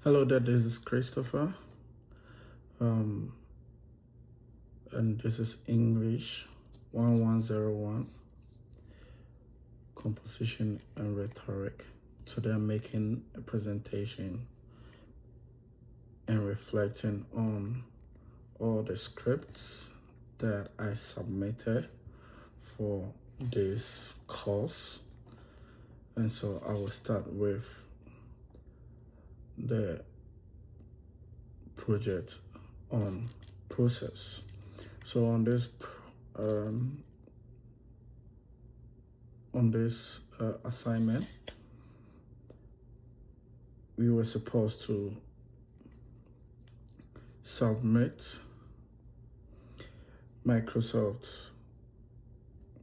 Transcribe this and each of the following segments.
Hello there, this is Christopher, um, and this is English 1101, Composition and Rhetoric. Today I'm making a presentation and reflecting on all the scripts that I submitted for this course. And so I will start with the project on process. So on this assignment, we were supposed to submit Microsoft's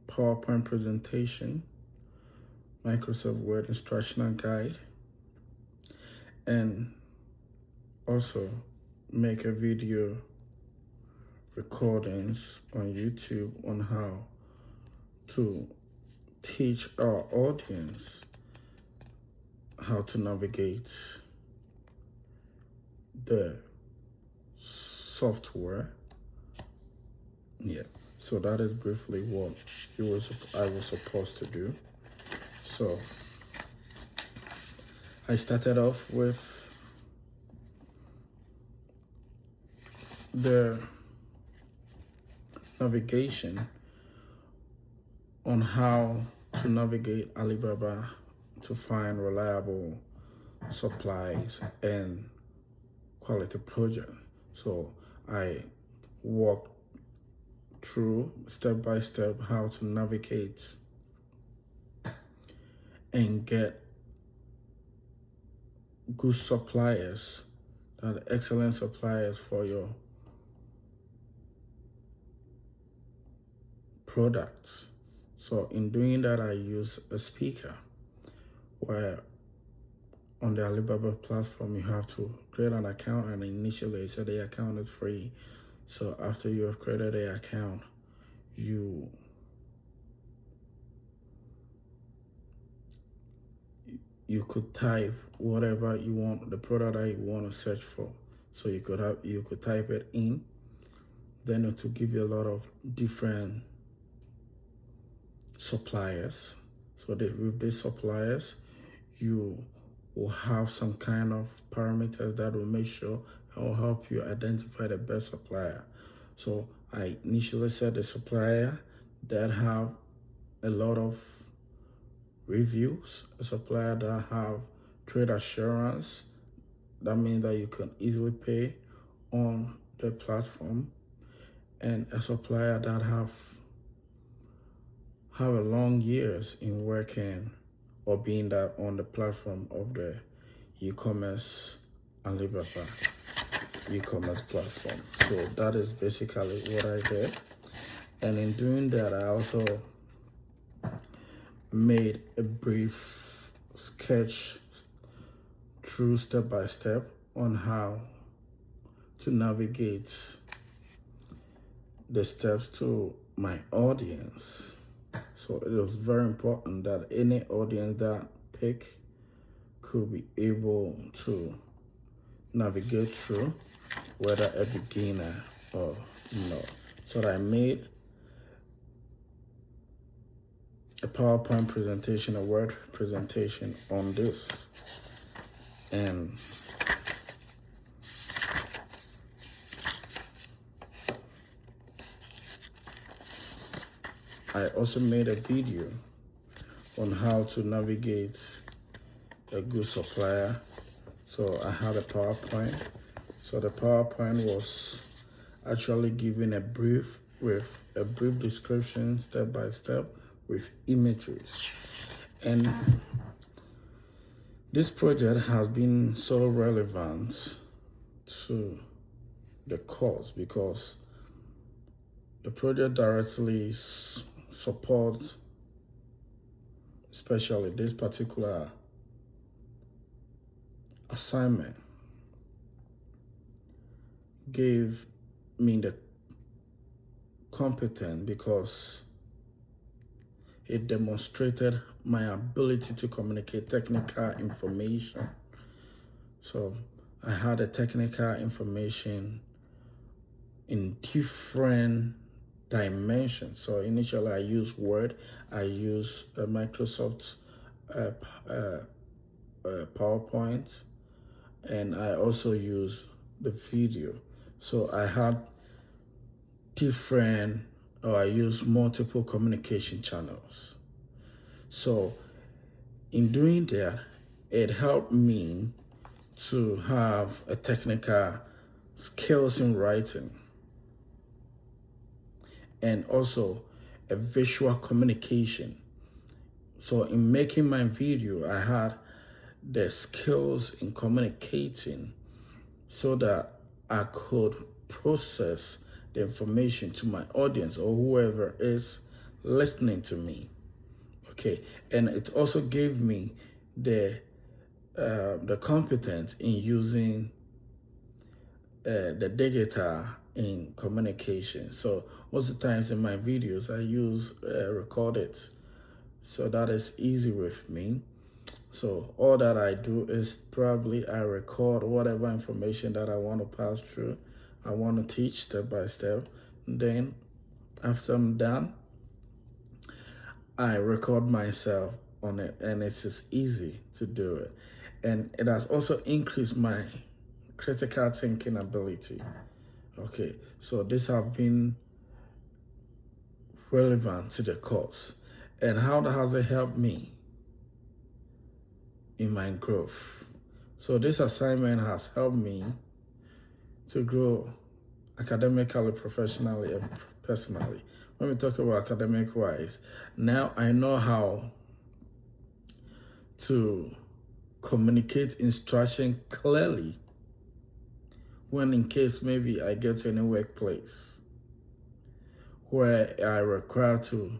PowerPoint presentation, Microsoft Word instructional guide, and also make a video recordings on YouTube on how to teach our audience how to navigate the software. Yeah, so that is briefly what I was supposed to do. So I started off with the navigation on how to navigate Alibaba to find reliable supplies and quality project. So I walked through step by step how to navigate and get good suppliers, that excellent suppliers for your products. So in doing that, I use a speaker where on the Alibaba platform, you have to create an account, and initially it said the account is free. So after you have created the account, you could type whatever you want, the product that you want to search for. So you could type it in, then it will give you a lot of different suppliers. So with these suppliers, you will have some kind of parameters that will make sure and will help you identify the best supplier. So I initially said a supplier that have a lot of reviews, a supplier that have trade assurance. That means that you can easily pay on the platform, and a supplier that have a long years in working or being that on the platform of the e-commerce Alibaba e-commerce platform. So that is basically what I did. And in doing that, I also made a brief sketch through step by step on how to navigate the steps to my audience. So it was very important that any audience that pick could be able to navigate through, whether a beginner or no. So I made a PowerPoint presentation, a Word presentation on this. And I also made a video on how to navigate a good supplier. So I had a PowerPoint. So the PowerPoint was actually given a brief description, step by step, with images. And this project has been so relevant to the course because the project directly supports, especially this particular assignment, gave me the competence because it demonstrated my ability to communicate technical information. So I had a technical information in different dimensions. So initially I used Word, I used Microsoft PowerPoint, and I also use the video. So I had I use multiple communication channels. So in doing that, it helped me to have a technical skills in writing and also a visual communication. So in making my video, I had the skills in communicating so that I could process the information to my audience or whoever is listening to me. Okay, and it also gave me the competence in using the digital in communication. So most of the times in my videos, I use recorded. So that is easy with me. So all that I do is probably I record whatever information that I want to pass through. I want to teach step by step. Then after I'm done, I record myself on it, and it's just easy to do it. And it has also increased my critical thinking ability. Okay, so this have been relevant to the course. And how has it helped me in my growth? So this assignment has helped me to grow academically, professionally, and personally. When we talk about academic-wise, now I know how to communicate instruction clearly when in case maybe I get to any workplace where I require to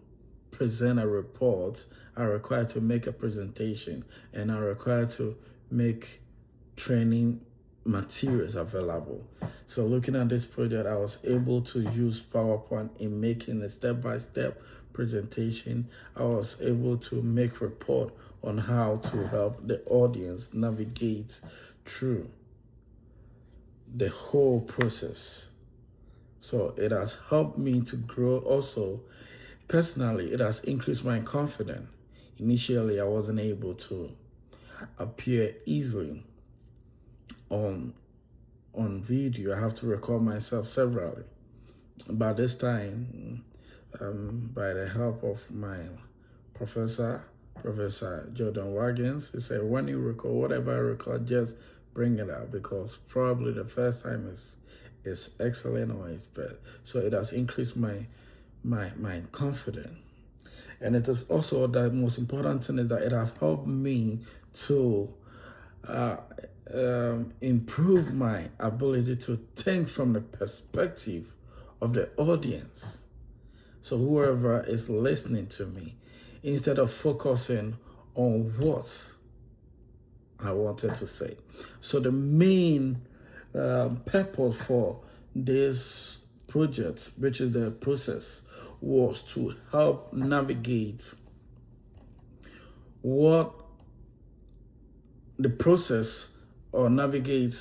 present a report, I require to make a presentation, and I require to make training materials available. So looking at this project, I was able to use PowerPoint in making a step-by-step presentation. I was able to make report on how to help the audience navigate through the whole process. So it has helped me to grow also. Personally, it has increased my confidence. Initially, I wasn't able to appear easily on video. I have to record myself severally. By this time, by the help of my Professor Jordan Waggins, he said, when you record, whatever I record, just bring it out, because probably the first time is excellent or it's bad. So it has increased my confidence. And it is also the most important thing is that it has helped me to improve my ability to think from the perspective of the audience. So whoever is listening to me, instead of focusing on what I wanted to say. So the main purpose for this project, which is the process, was to help navigate what the process or navigate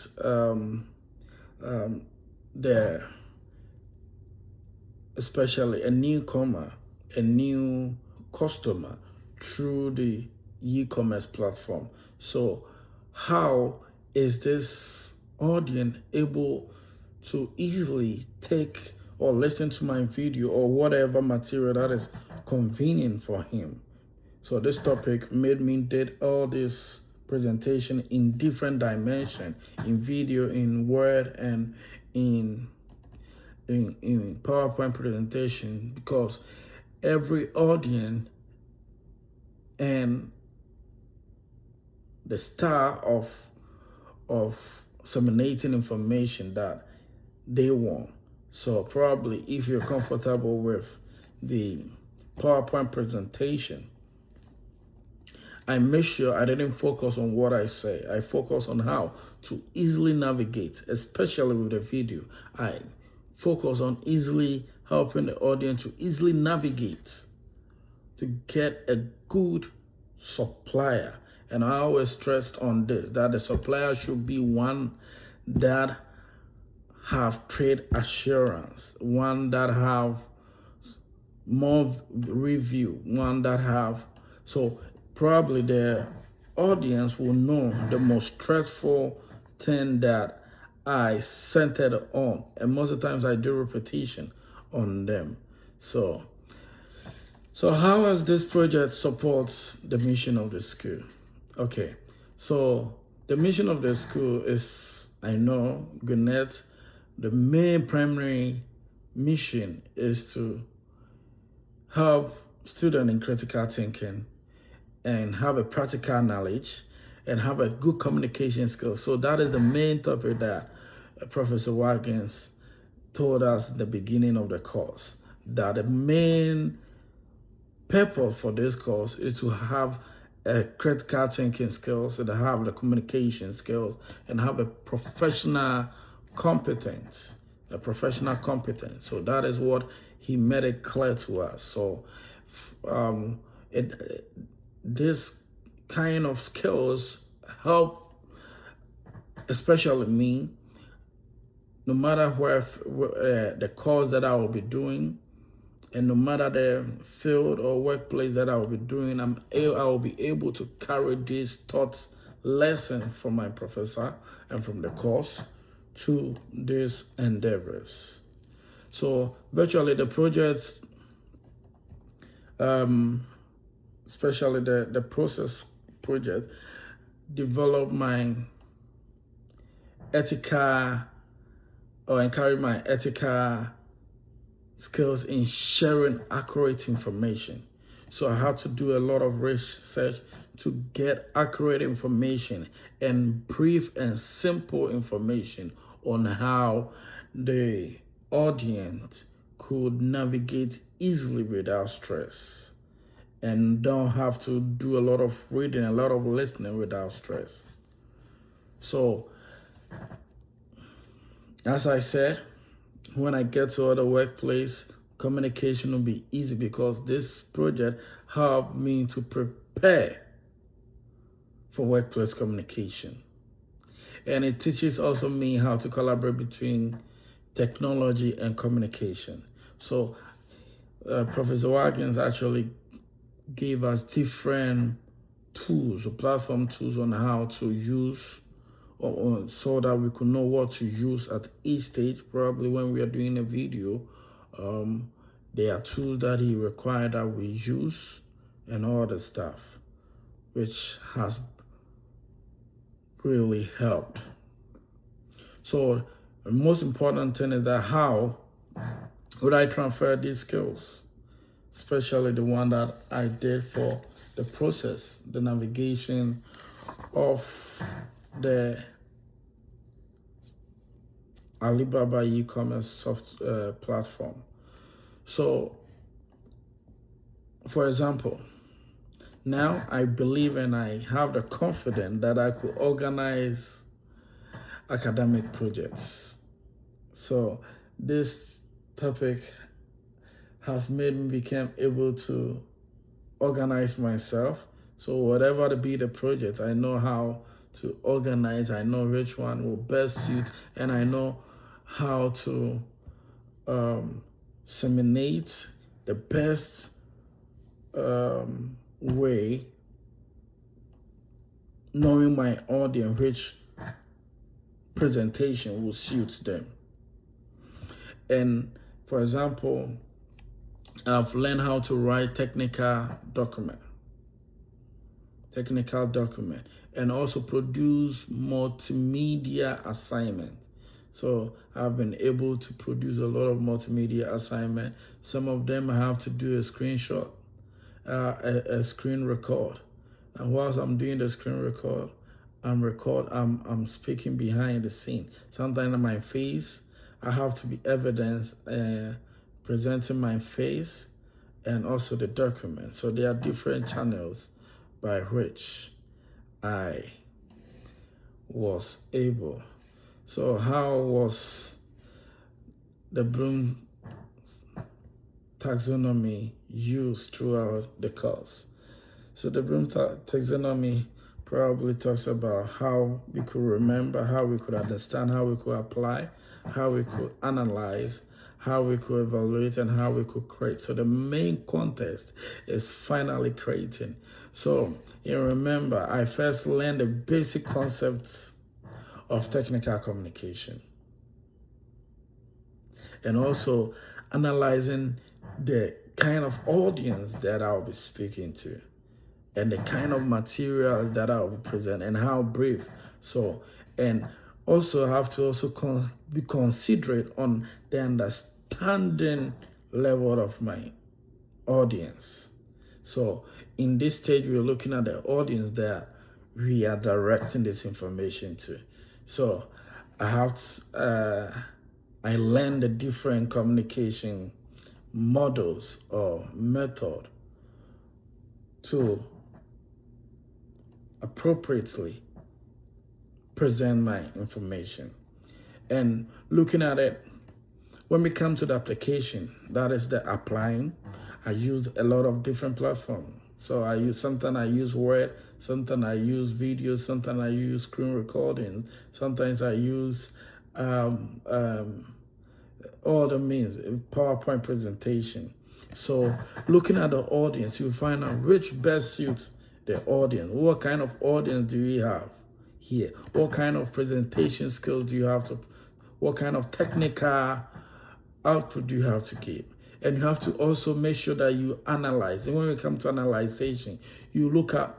especially a newcomer, a new customer through the e-commerce platform. So how is this audience able to easily take or listen to my video or whatever material that is convenient for him? So this topic made me did all this presentation in different dimensions, in video, in Word, and in PowerPoint presentation, because every audience and the style of disseminating information that they want. So probably if you're comfortable with the PowerPoint presentation, I make sure I didn't focus on what I say. I focus on how to easily navigate, especially with the video. I focus on easily helping the audience to easily navigate to get a good supplier And I always stressed on this, that the supplier should be one that have trade assurance, one that have more review, one that have, so probably the audience will know the most stressful thing that I centered on, and most of the times I do repetition on them. So how has this project supports the mission of the school? Okay, so the mission of the school is, I know, Gwinnett, the main primary mission is to help students in critical thinking and have a practical knowledge and have a good communication skills. So that is the main topic that Professor Watkins told us at the beginning of the course, that the main purpose for this course is to have a critical thinking skills, and have the communication skills, and have a professional competence. So that is what he made it clear to us. So this kind of skills help, especially me, no matter where the course that I will be doing, and no matter the field or workplace that I will be doing, I will be able to carry these thoughts, lessons from my professor and from the course to these endeavors. So virtually the project, especially the process project, develop my ethical, or encourage my ethical skills in sharing accurate information. So I had to do a lot of research to get accurate information and brief and simple information on how the audience could navigate easily without stress, and don't have to do a lot of reading, a lot of listening without stress. So, as I said, when I get to other workplace, communication will be easy, because this project helped me to prepare for workplace communication. And it teaches also me how to collaborate between technology and communication. So Professor Watkins actually gave us different tools, or platform tools, on how to use, so that we could know what to use at each stage. Probably when we are doing a video, there are tools that he required that we use, and all the stuff, which has really helped. So the most important thing is that how would I transfer these skills, especially the one that I did for the process, the navigation of the Alibaba e-commerce soft platform. So, for example, now I believe and I have the confidence that I could organize academic projects. So this topic has made me become able to organize myself. So whatever to be the project, I know how to organize, I know which one will best suit, and I know how to disseminate the best way, knowing my audience which presentation will suit them. And for example, I've learned how to write technical document, and also produce multimedia assignment. So I've been able to produce a lot of multimedia assignment. Some of them I have to do a screenshot, a screen record. And whilst I'm doing the screen record, I'm speaking behind the scene. Sometimes on my face, I have to be evidence, presenting my face, and also the document. So there are different channels by which I was able. So how was the Bloom taxonomy used throughout the course? So the Bloom taxonomy probably talks about how we could remember, how we could understand, how we could apply, how we could analyze, how we could evaluate, and how we could create. So the main context is finally creating. So you remember, I first learned the basic concepts of technical communication, and also analyzing the kind of audience that I'll be speaking to, and the kind of materials that I'll be presenting, and how brief. So, and also have to also be considerate on the understanding level of my audience. So in this stage, we're looking at the audience that we are directing this information to. So I learned the different communication models or method to appropriately present my information. And looking at it, when we come to the application, that is the applying, I use a lot of different platforms. So sometimes I use Word, sometimes I use video, sometimes I use screen recording, sometimes I use all the means, PowerPoint presentation. So looking at the audience, you find out which best suits the audience. What kind of audience do we have here? What kind of presentation skills do you have to, what kind of technical output do you have to give? And you have to also make sure that you analyze. And when we come to analyzation, you look at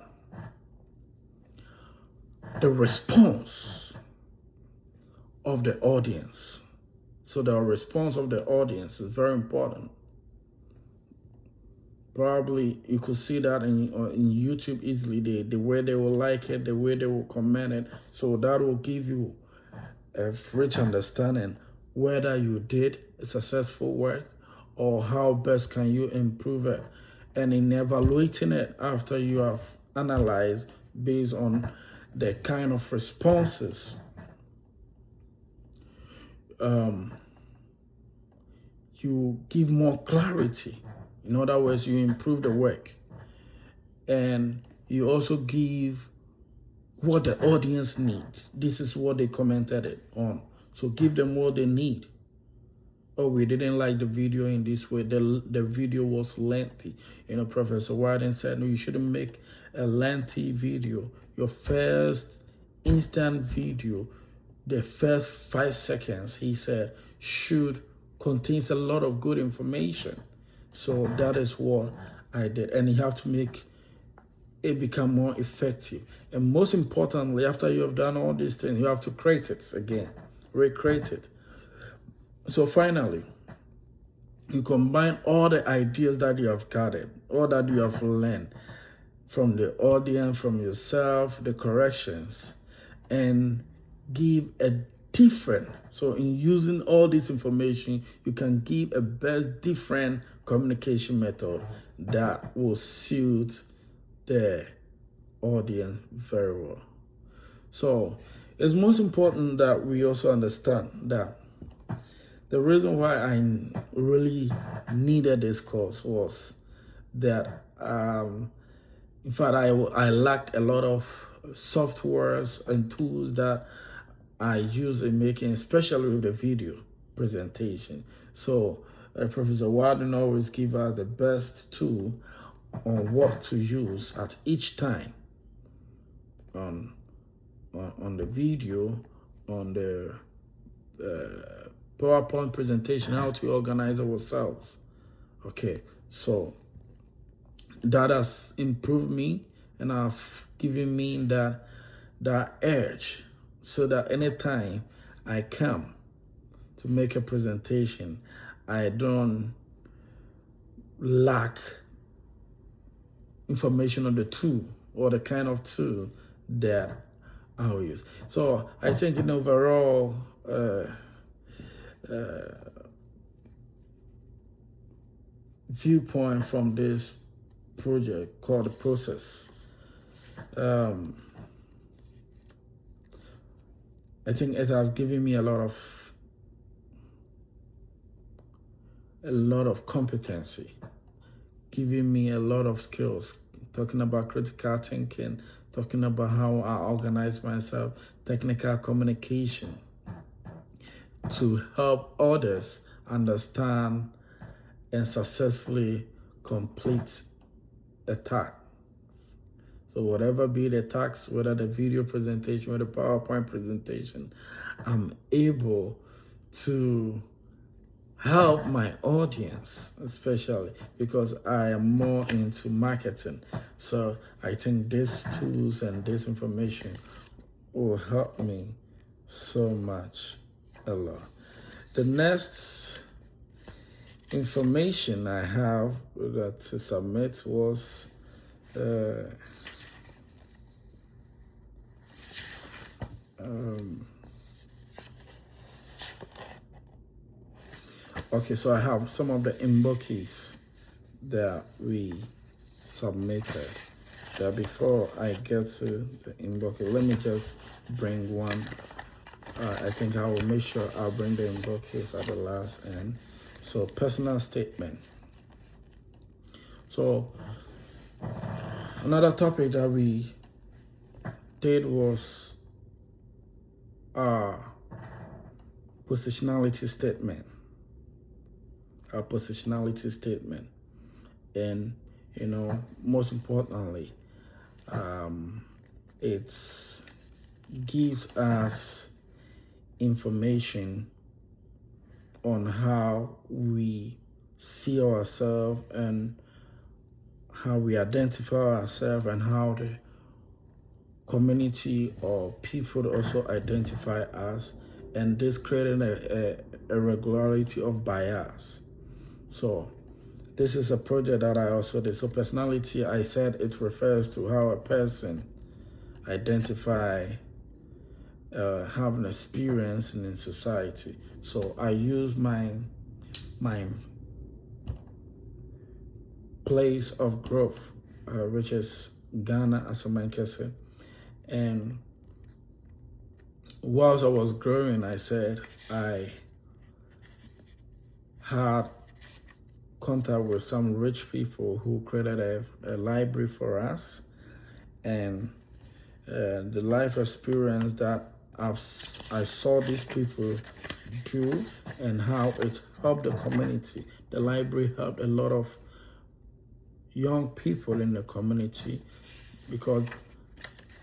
the response of the audience. So the response of the audience is very important. Probably you could see that in YouTube easily, the way they will like it, the way they will comment it. So that will give you a rich understanding whether you did a successful work or how best can you improve it. And in evaluating it after you have analyzed based on the kind of responses, you give more clarity. In other words, you improve the work. And you also give what the audience needs. This is what they commented it on. So give them what they need. Oh, we didn't like the video in this way. The video was lengthy. Professor Warden said, no, you shouldn't make a lengthy video. Your first instant video, the first 5 seconds, he said, should contains a lot of good information. So that is what I did. And you have to make it become more effective. And most importantly, after you have done all these things, you have to create it again, recreate it. So finally, you combine all the ideas that you have gathered, all that you have learned from the audience, from yourself, the corrections, and give a different. So in using all this information, you can give a best different communication method that will suit the audience very well. So it's most important that we also understand that the reason why I really needed this course was that, in fact, I lacked a lot of softwares and tools that I use in making, especially with the video presentation. So Professor Warden always give us the best tool on what to use at each time on the video, on the PowerPoint presentation, how to organize ourselves. Okay, so that has improved me and have given me that edge, so that anytime I come to make a presentation, I don't lack information on the tool or the kind of tool that I will use. So I think in overall, viewpoint from this project called the process, I think it has given me a lot of competency, giving me a lot of skills, talking about critical thinking, talking about how I organize myself, technical communication, to help others understand and successfully complete a task. So whatever be the task, whether the video presentation or the PowerPoint presentation, I'm able to help my audience, especially because I am more into marketing. So I think these tools and this information will help me so much a lot. The next information I have that to submit was okay, so I have some of the inboxes that we submitted. That before I get to the inbox, let me just bring one. I think I will make sure I'll bring the inboxes at the last end. So personal statement. So another topic that we did was positionality statement. Our positionality statement, and most importantly, it gives us information on how we see ourselves and how we identify ourselves and how the community or people also identify us, and this creating a regularity of bias. So this is a project that I also did. So personality, I said it refers to how a person identify having experience in society. So I use my place of growth, which is Ghana as a Manchester. And whilst I was growing, I said I had contact with some rich people who created a library for us, and the life experience that I saw these people do and how it helped the community. The library helped a lot of young people in the community because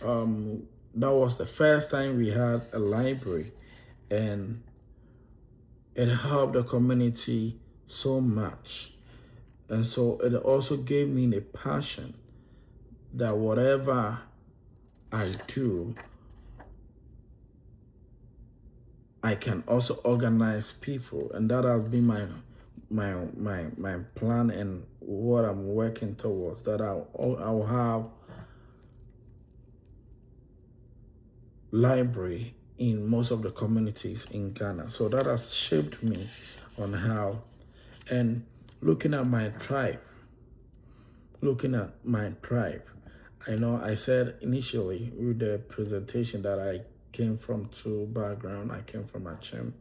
that was the first time we had a library, and it helped the community so much. And so it also gave me a passion that whatever I do, I can also organize people, and that has been my plan and what I'm working towards. That I'll have library in most of the communities in Ghana. So that has shaped me on how, and looking at my tribe, I know I said initially with the presentation that I came from two background. I came from Achim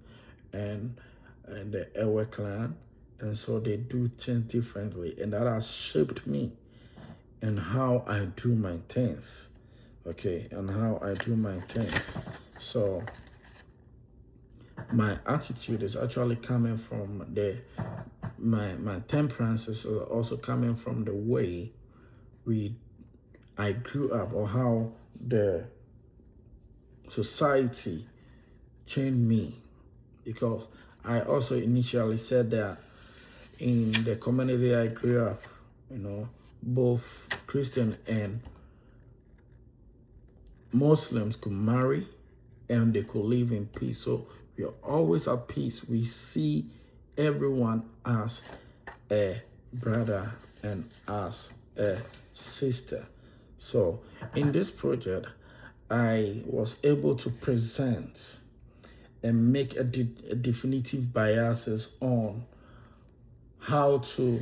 and the Ewe clan, and so they do things differently, and that has shaped me and how I do my things. Okay, and how I do my things. So my attitude is actually coming from my temperance is also coming from the way I grew up, or how the society changed me. Because I also initially said that in the community I grew up, both Christian and Muslims could marry and they could live in peace. So we are always at peace. We see everyone as a brother and as a sister. So in this project, I was able to present and make a definitive biases on how to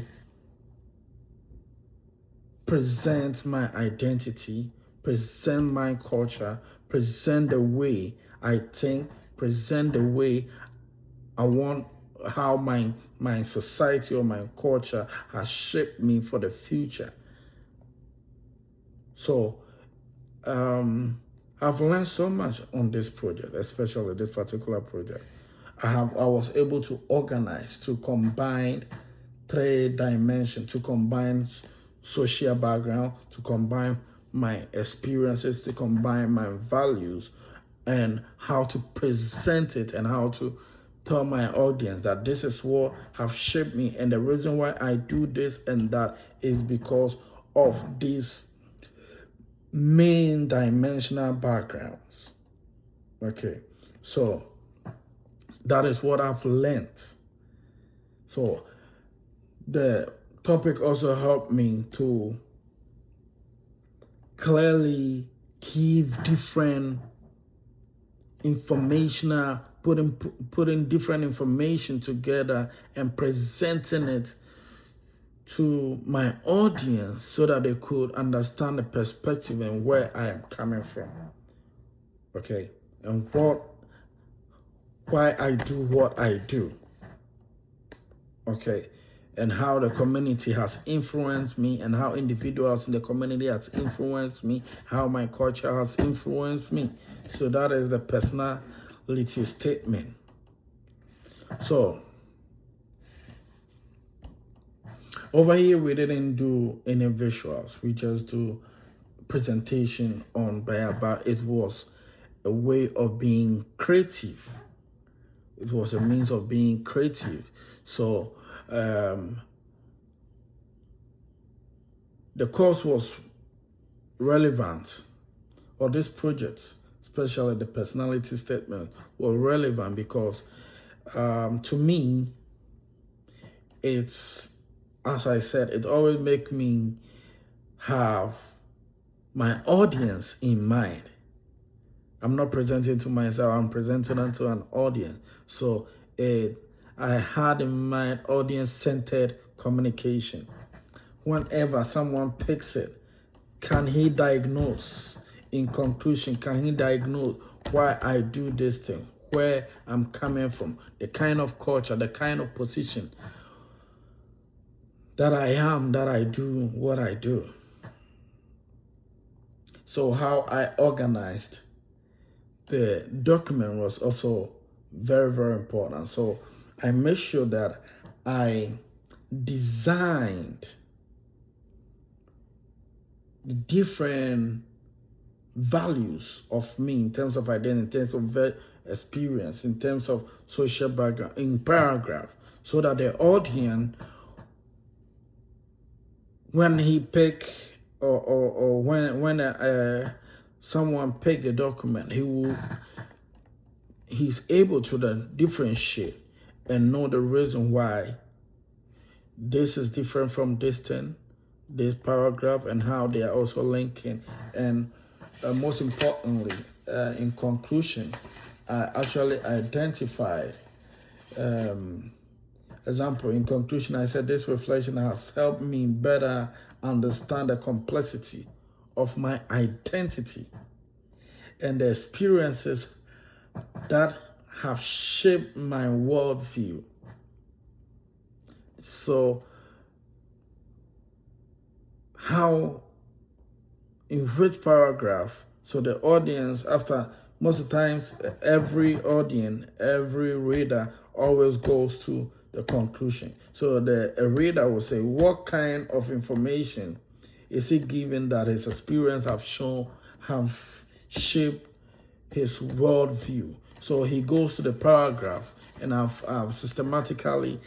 present my identity, present my culture, present the way I think, present the way I want, how my society or my culture has shaped me for the future. So I've learned so much on this project, especially this particular project. I was able to organize, to combine 3 dimensions, to combine social background, to combine my experiences, to combine my values, and how to present it and how to tell my audience that this is what have shaped me, and the reason why I do this and that is because of these main dimensional backgrounds. Okay, so that is what I've learned. So the topic also helped me to clearly give different informational, putting different information together and presenting it to my audience so that they could understand the perspective and where I am coming from. Okay, and why I do what I do. Okay, and how the community has influenced me, and how individuals in the community has influenced me, how my culture has influenced me. So that is the personality statement. So over here we didn't do any visuals, we just do presentation on but it was a way of being creative. It was a means of being creative. So the course was relevant, or this project, especially the personality statement, was relevant because to me, it's, as I said, it always makes me have my audience in mind. I'm not presenting to myself, I'm presenting to an audience. So I had in mind audience-centered communication. Whenever someone picks it, can he diagnose? In conclusion, can he diagnose why I do this thing, where I'm coming from, the kind of culture, the kind of position that I am, that I do what I do. So how I organized the document was also very, very important. So I made sure that I designed the different values of me in terms of identity, in terms of experience, in terms of social background, in paragraph, so that the audience, when he pick or when someone pick the document, he's able to then differentiate and know the reason why this is different from this thing, this paragraph, and how they are also linking. And most importantly, in conclusion, I actually identified, example, in conclusion, I said this reflection has helped me better understand the complexity of my identity and the experiences that have shaped my worldview. So how, in which paragraph, so the audience, after, most of the times, every audience, every reader always goes to the conclusion. So the reader will say, what kind of information is he given that his experience have shaped his worldview? So he goes to the paragraph, and I've systematically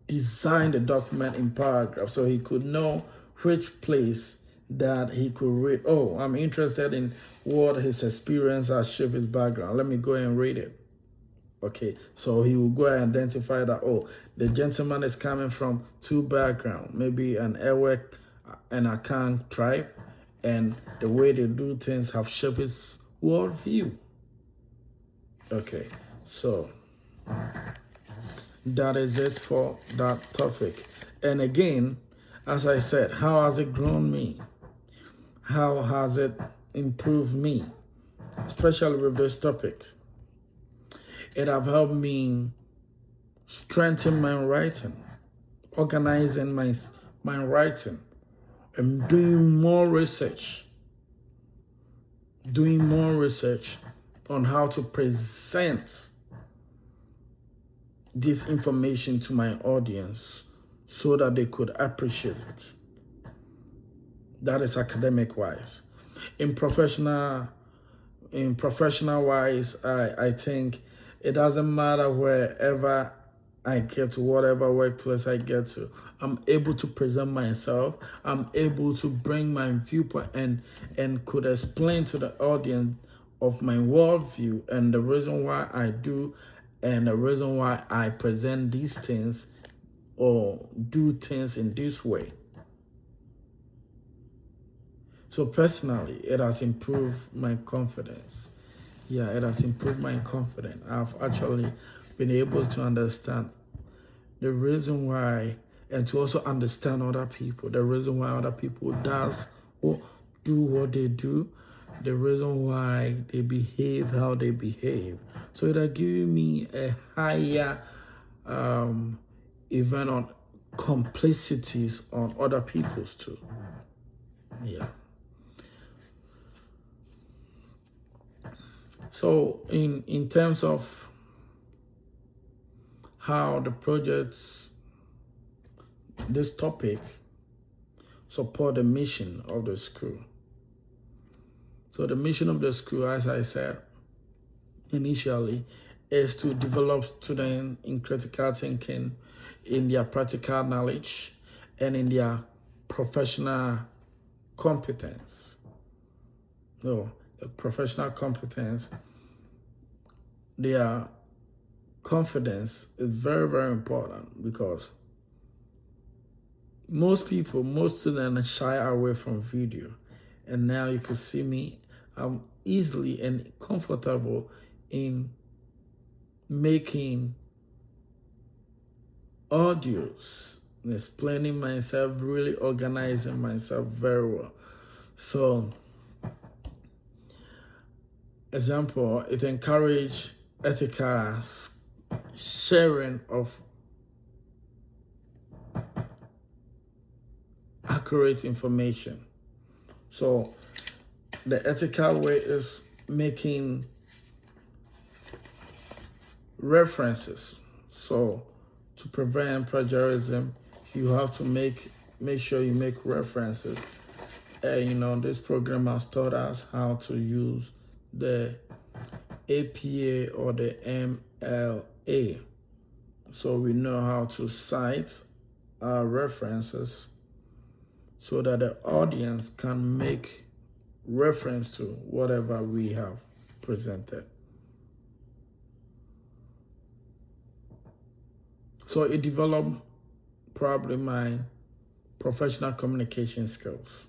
designed the document in paragraphs so he could know which place that he could read. Oh, I'm interested in what his experience has shaped his background. Let me go and read it. Okay, so he will go and identify that, oh, the gentleman is coming from 2 backgrounds, maybe an Ewe and Akan tribe, and the way they do things have shaped his worldview. Okay, so that is it for that topic. And again, as I said, how has it grown me? How has it improved me? Especially with this topic. It have helped me strengthen my writing, organizing my writing, and doing more research doing more research on how to present this information to my audience so that they could appreciate it. That is academic wise. In professional wise, I think it doesn't matter wherever I get to, whatever workplace I get to, I'm able to present myself. I'm able to bring my viewpoint and could explain to the audience of my worldview and the reason why I do and the reason why I present these things or do things in this way. So personally, it has improved my confidence. Yeah, it has improved my confidence. I've actually been able to understand the reason why, and to also understand other people, the reason why other people do what they do, the reason why they behave how they behave. So it has given me a higher even on complicities on other people's too. Yeah. So in terms of how the projects, this topic, support the mission of the school. So the mission of the school, as I said initially, is to develop students in critical thinking, in their practical knowledge, and in their professional competence. No, the professional competence, their confidence is very, very important because most students shy away from video. And now you can see me, I'm easily and comfortable in making audios, explaining myself, really organizing myself very well. So, example, it encourages ethical sharing of accurate information. So the ethical way is making references. So to prevent plagiarism, you have to make sure you make references. This program has taught us how to use the APA or the MLA. So we know how to cite our references so that the audience can make reference to whatever we have presented. So it developed probably my professional communication skills.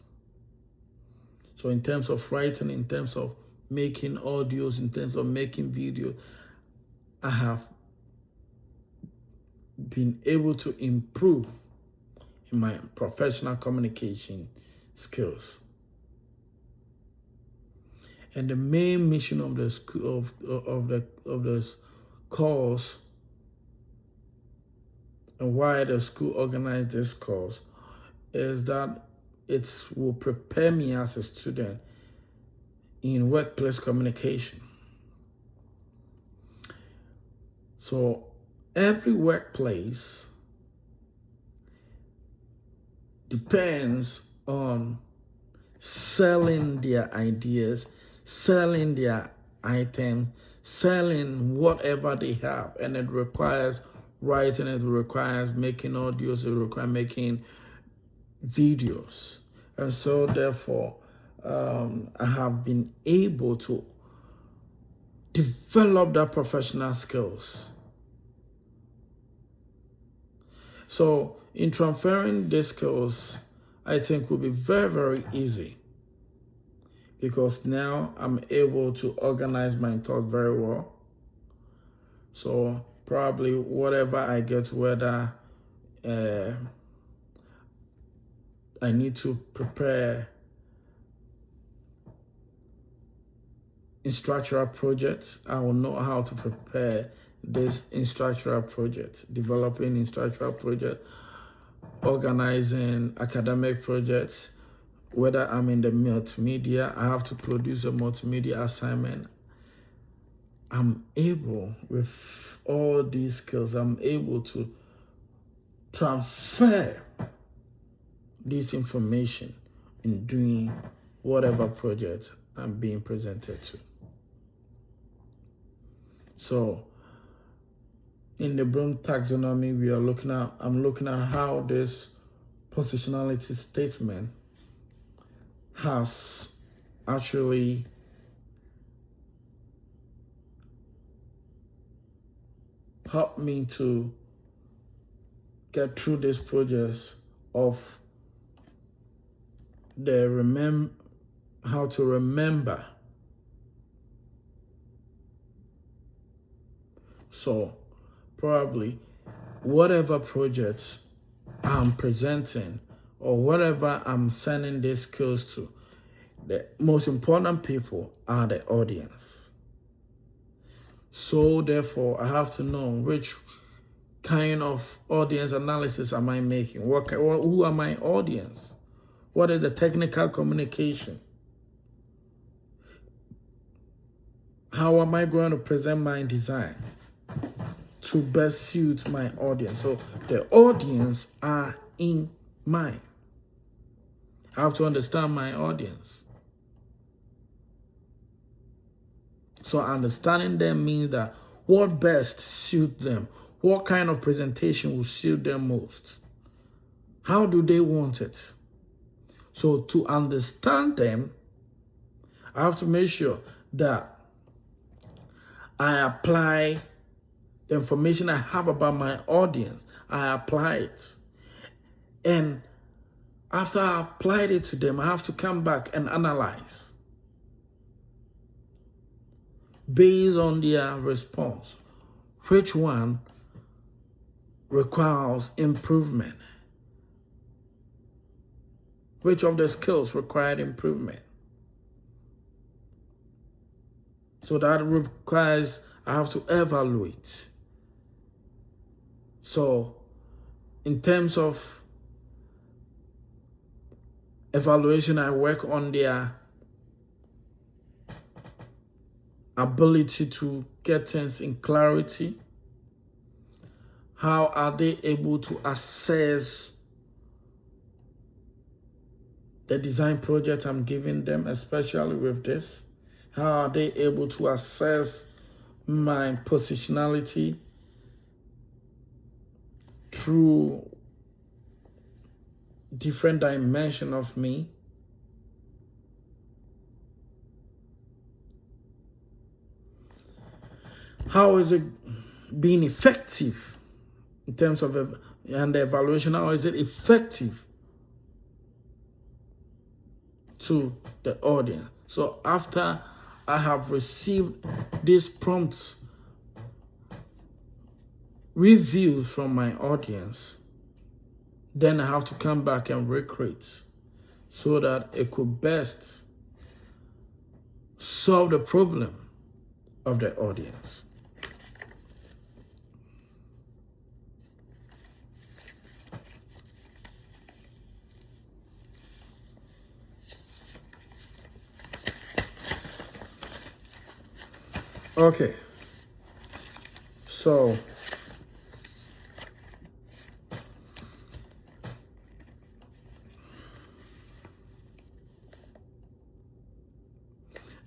So in terms of writing, in terms of making audios, in terms of making videos, I have been able to improve in my professional communication skills. And the main mission of the school of the course and why the school organized this course is that it will prepare me as a student in workplace communication. So every workplace depends on selling their ideas, selling their items, selling whatever they have. And it requires writing, it requires making audios, it requires making videos. And so therefore, I have been able to develop that professional skills. So in transferring these skills, I think will be very, very easy because now I'm able to organize my thoughts very well. So probably whatever I get, whether I need to prepare instructional projects, I will know how to prepare this instructional project, developing instructional project, organizing academic projects, whether I'm in the multimedia, I have to produce a multimedia assignment. I'm able, with all these skills, I'm able to transfer this information in doing whatever project I'm being presented to. So in the Bloom taxonomy, I'm looking at how this positionality statement has actually helped me to get through this process of how to remember. So probably whatever projects I'm presenting or whatever I'm sending these skills to, the most important people are the audience. So therefore, I have to know which kind of audience analysis am I making? Who are my audience? What is the technical communication? How am I going to present my design to best suit my audience? So the audience are in mind. I have to understand my audience. So understanding them means that what best suit them? What kind of presentation will suit them most? How do they want it? So to understand them, I have to make sure that I apply the information I have about my audience. I apply it. And after I applied it to them, I have to come back and analyze based on their response. Which one requires improvement? Which of the skills required improvement? So that requires, I have to evaluate. So in terms of evaluation, I work on their ability to get things in clarity. How are they able to assess the design project I'm giving them, especially with this? How are they able to assess my positionality through different dimensions of me? How is it being effective in terms of and the evaluation? How is it effective to the audience? So after I have received these prompts, reviews from my audience, then I have to come back and recreate so that it could best solve the problem of the audience. Okay, so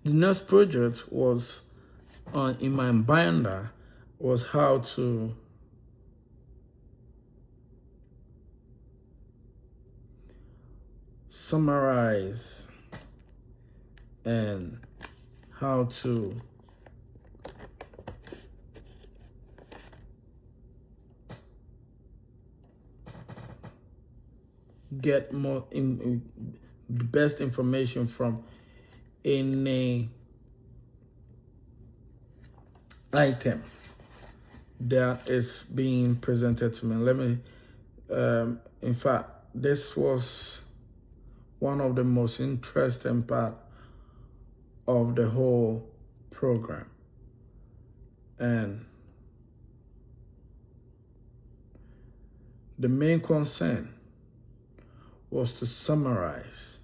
the next project was in my binder was how to summarize and how to get more the best information from any item that is being presented to me. Let me, in fact, this was one of the most interesting part of the whole program. And the main concern was to summarize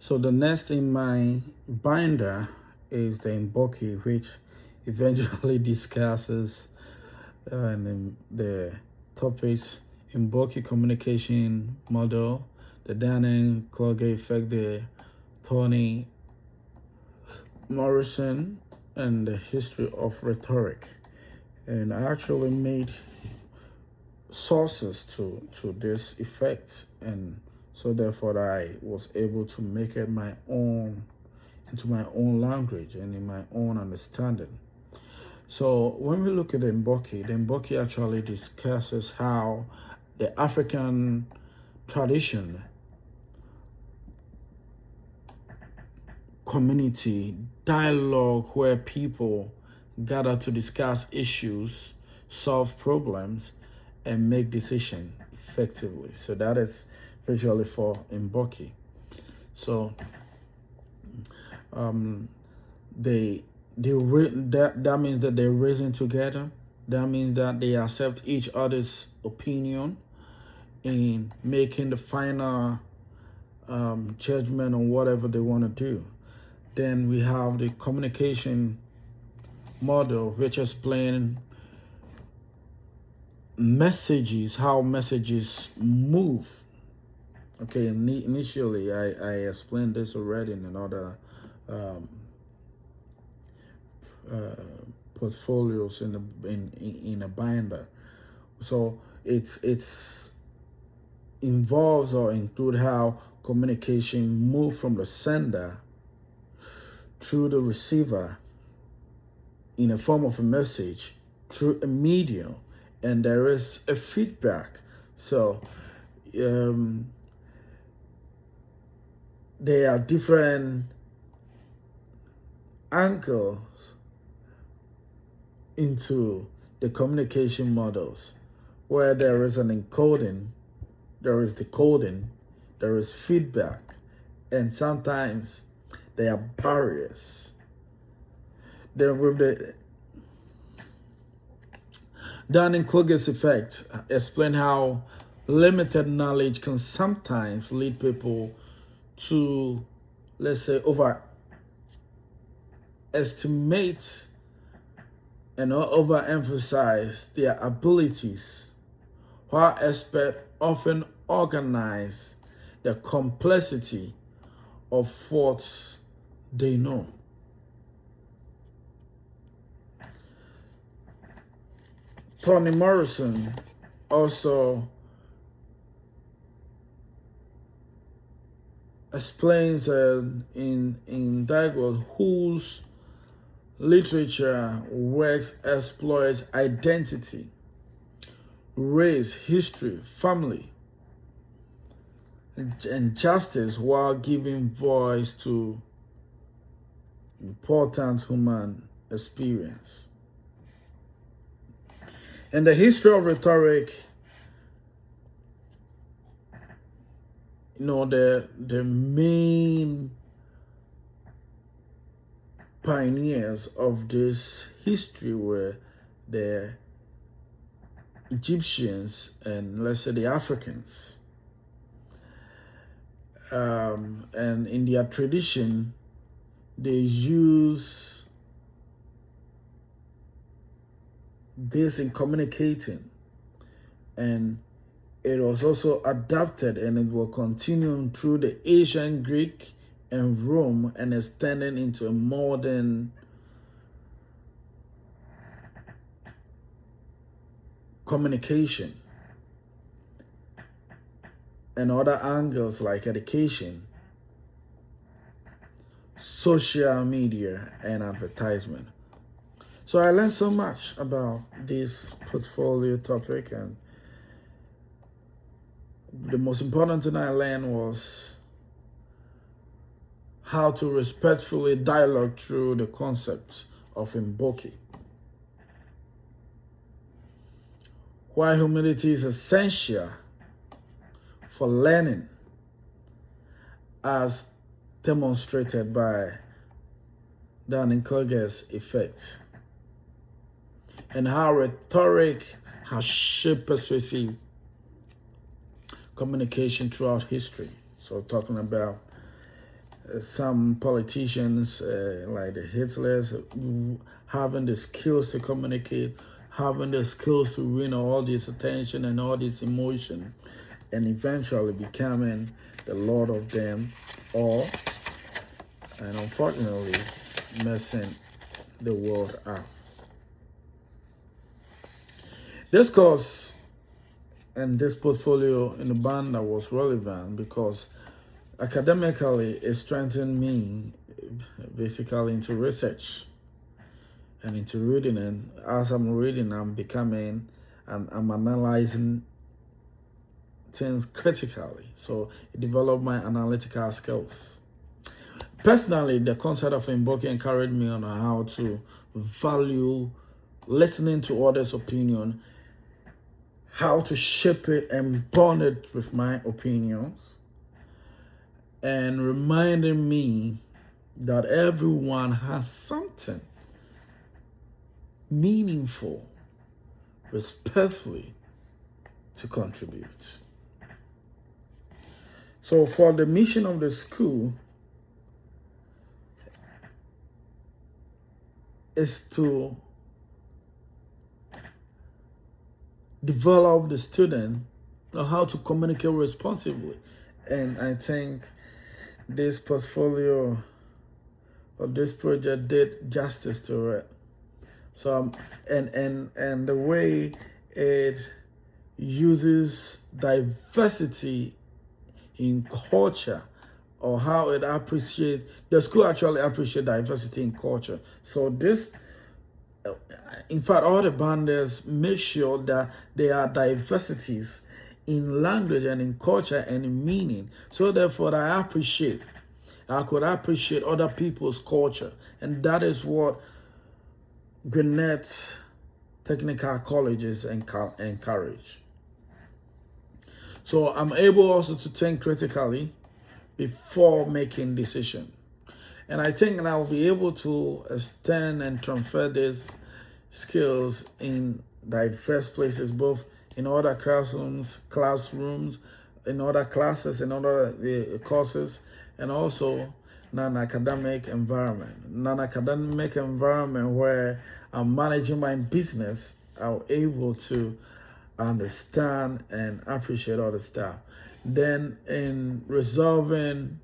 So the next in my binder is the ENGL, which eventually discusses the topics ENGL communication model, the Dunning-Kruger effect, the Toni Morrison, and the history of rhetoric. And I actually made sources to this effect, and so therefore I was able to make it my own, into my own language and in my own understanding. So when we look at the ENGL actually discusses how the African tradition, community, dialogue where people gather to discuss issues, solve problems, and make decisions effectively. So that is visually for ENGL. So that means that they reason together. That means that they accept each other's opinion in making the final judgment on whatever they want to do. Then we have the communication model, which explains messages, how messages move. Okay, initially I explained this already in another portfolios in a binder. So it's involves or include how communication move from the sender through the receiver in a form of a message through a medium, and there is a feedback. So there are different angles into the communication models, where there is an encoding, there is decoding, there is feedback, and sometimes there are barriers. Then with the Dunning-Kruger's effect, explain how limited knowledge can sometimes lead people to, let's say, overestimate and overemphasize their abilities, while experts often organize the complexity of what they know. Toni Morrison also explains in Dialogue whose literature works exploits identity, race, history, family, and justice while giving voice to important human experience. In the history of rhetoric, the main pioneers of this history were the Egyptians and, let's say, the Africans. And in their tradition, they use this in communicating, and it was also adapted, and it will continue through the ancient Greek and Rome and extending into a modern communication and other angles like education, social media, and advertisement. So I learned so much about this portfolio topic, and the most important thing I learned was how to respectfully dialogue through the concepts of ENGL. Why humility is essential for learning, as demonstrated by Dunning-Kruger's effect, and how rhetoric has shaped persuasive communication throughout history. So talking about some politicians like the Hitlers having the skills to communicate, having the skills to win all this attention and all this emotion, and eventually becoming the lord of them all, and unfortunately messing the world up. This course and this portfolio in the band that was relevant because academically it strengthened me basically into research and into reading, and as I'm reading I'm analyzing things critically, so it developed my analytical skills. Personally, the concept of invoking encouraged me on how to value listening to others' opinion, how to shape it and bond it with my opinions, and reminding me that everyone has something meaningful, respectfully, to contribute. So for the mission of the school is to develop the student on how to communicate responsibly. And I think this portfolio or this project did justice to it. So and the way it uses diversity in culture, or how it appreciates, the school actually appreciates diversity in culture. So this, in fact, all the banders make sure that there are diversities in language and in culture and in meaning. So therefore, I could appreciate other people's culture. And that is what Gwinnett Technical Colleges encourage. So I'm able also to think critically before making decisions. And I think I'll be able to extend and transfer these skills in diverse places, both in other classrooms, in other classes, in other courses, and also non-academic environment. Non-academic environment where I'm managing my business, I'm able to understand and appreciate all the stuff. Then in resolving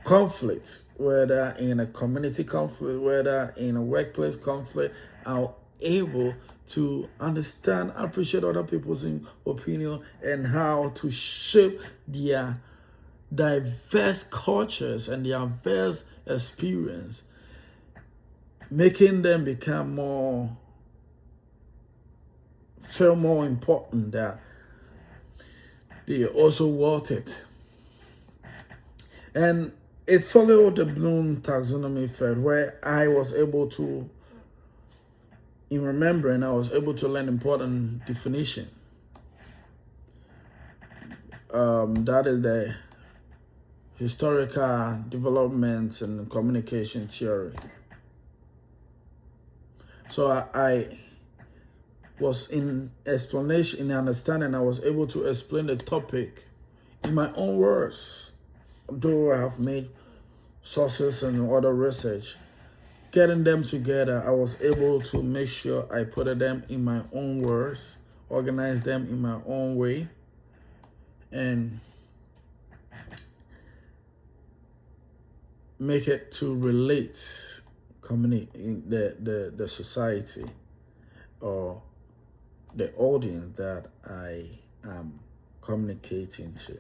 conflict, whether in a community conflict, whether in a workplace conflict, I'm able to understand, appreciate other people's opinion, and how to shape their diverse cultures and their diverse experience, making them feel more important, that they are also worth it. And it followed the Bloom taxonomy method, where I was able to, in remembering, I was able to learn important definition. That is the historical development and communication theory. So I was in explanation, in understanding, I was able to explain the topic in my own words. Though I have made sources and other research, getting them together, I was able to make sure I put them in my own words, organize them in my own way, and make it to relate, communicate the society or the audience that I am communicating to.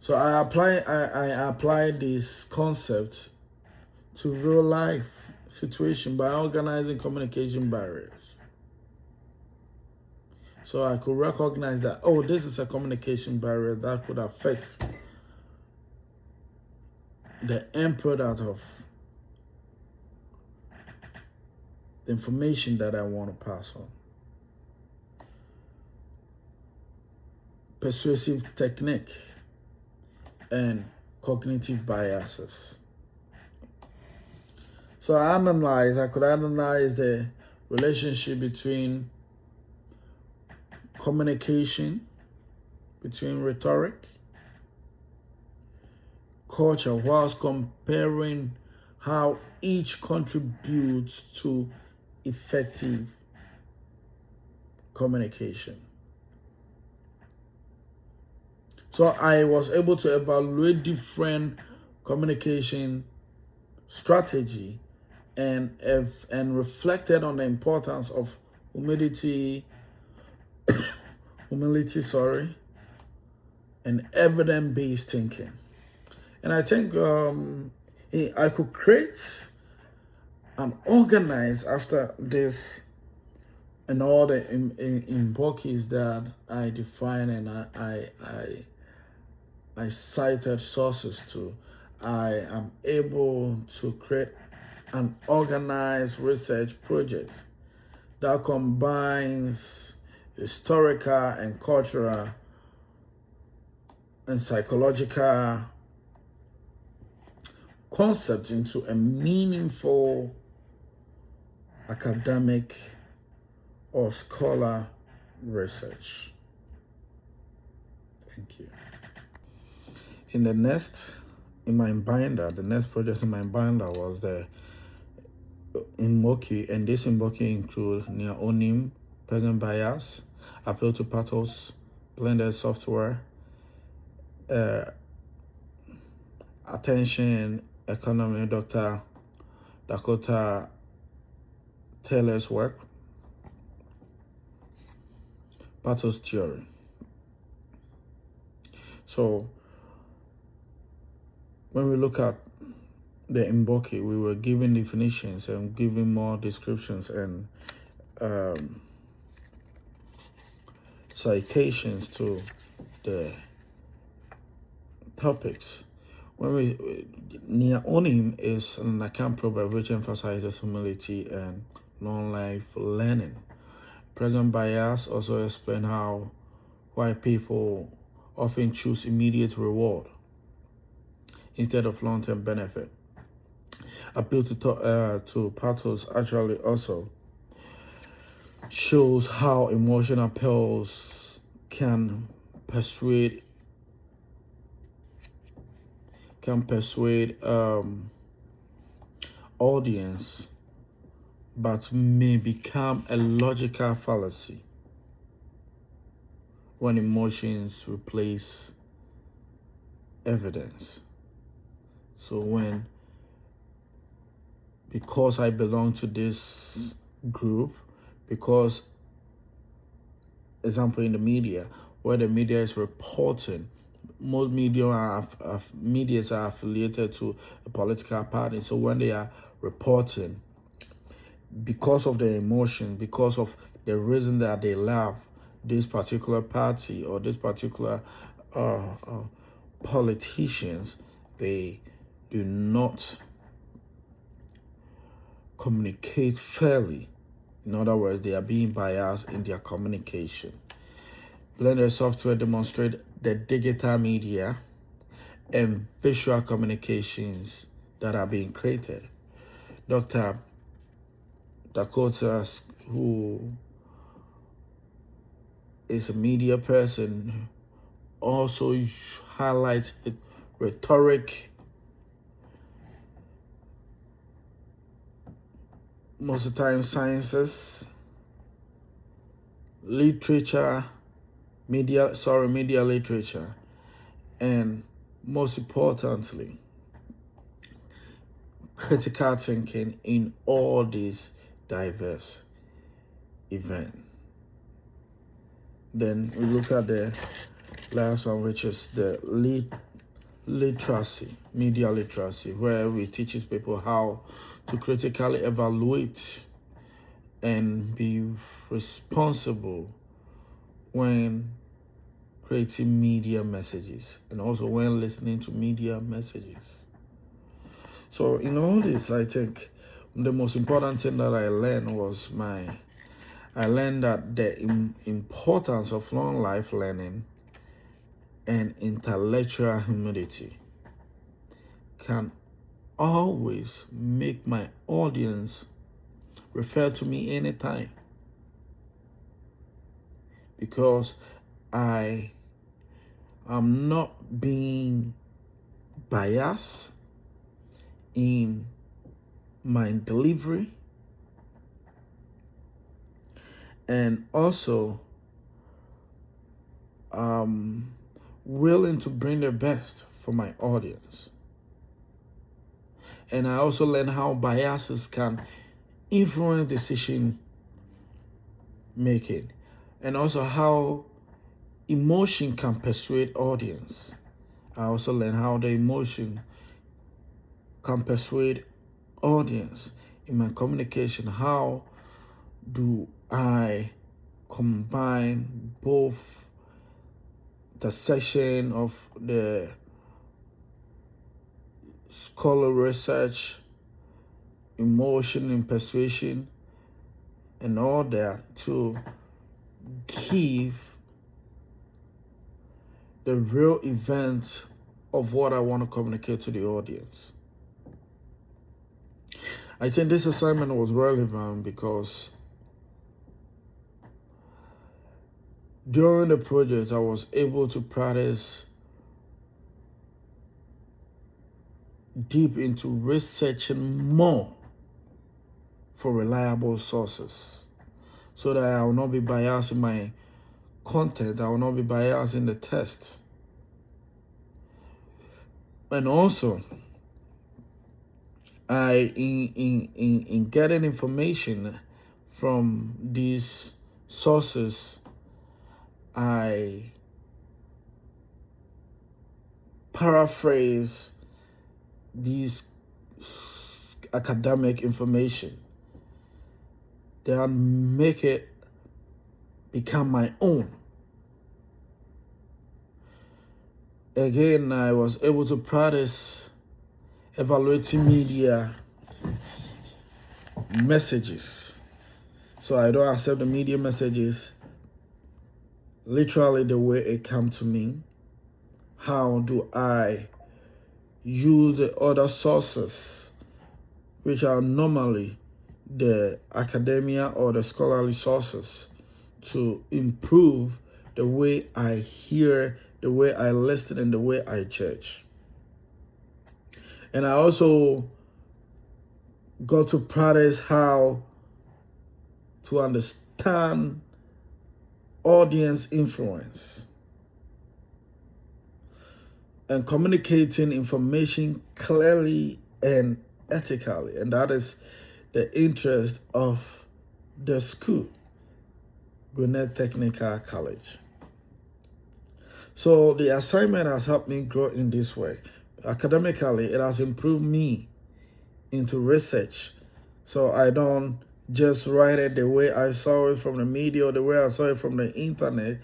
So I apply this concept to real life situation by organizing communication barriers. So I could recognize that, oh, this is a communication barrier that could affect the end product of the information that I want to pass on. Persuasive technique and cognitive biases. So I could analyze the relationship between communication, between rhetoric, culture whilst comparing how each contributes to effective communication. So I was able to evaluate different communication strategy and reflected on the importance of humility, and evidence-based thinking. And I think I could create and organize after this and all the embokis that I define and I cited sources to. I am able to create an organized research project that combines historical and cultural and psychological concepts into a meaningful academic or scholar research. Thank you. In my next project in my binder was the Imboki, and this Imboki include near-onym, present bias, appeal to pathos, blended software, attention economy, Dr. Dakota Taylor's work, pathos theory. So when we look at the Imboki, we were given definitions and giving more descriptions and citations to the topics. When near-onym is an account proverb which emphasizes humility and non-life learning. Present bias also explain why people often choose immediate reward instead of long-term benefit. Appeal to pathos actually also shows how emotional appeals can persuade audience, but may become a logical fallacy when emotions replace evidence. So because I belong to this group, because, example, in the media, where the media is reporting, most media are affiliated to a political party. So when they are reporting, because of their emotion, because of the reason that they love this particular party or this particular politicians, they do not communicate fairly. In other words, they are being biased in their communication. Blended software demonstrate the digital media and visual communications that are being created. Dr. Dakota, who is a media person, also highlights rhetoric, most of the time sciences, literature, media literature, and most importantly, critical thinking in all these diverse events. Then we look at the last one, which is the literacy, media literacy, where we teaches people how to critically evaluate and be responsible when creating media messages and also when listening to media messages. So in all this, I think the most important thing that I learned was I learned that the importance of long life learning and intellectual humility can always make my audience refer to me anytime, because I am not being bias in my delivery, and also willing to bring the best for my audience. And I also learn how biases can influence decision making, and also how emotion can persuade audience. I also learn how the emotion can persuade audience in my communication. How do I combine both the section of the scholar research, emotion and persuasion, and all that to give the real event of what I want to communicate to the audience. I think this assignment was relevant because during the project, I was able to practice deep into researching more for reliable sources so that I will not be biased in my content. I will not be biased in the text. And also, in getting information from these sources, I paraphrase these academic information, then make it become my own. Again, I was able to practice evaluating media messages. So I don't accept the media messages literally the way it comes to me. How do I use the other sources, which are normally the academia or the scholarly sources, to improve the way I hear, the way I listen, and the way I judge? And I also got to practice how to understand audience influence and communicating information clearly and ethically. And that is the interest of the school, Gwinnett Technical College. So the assignment has helped me grow in this way. Academically, it has improved me into research. So I don't just write it the way I saw it from the media or the way I saw it from the internet.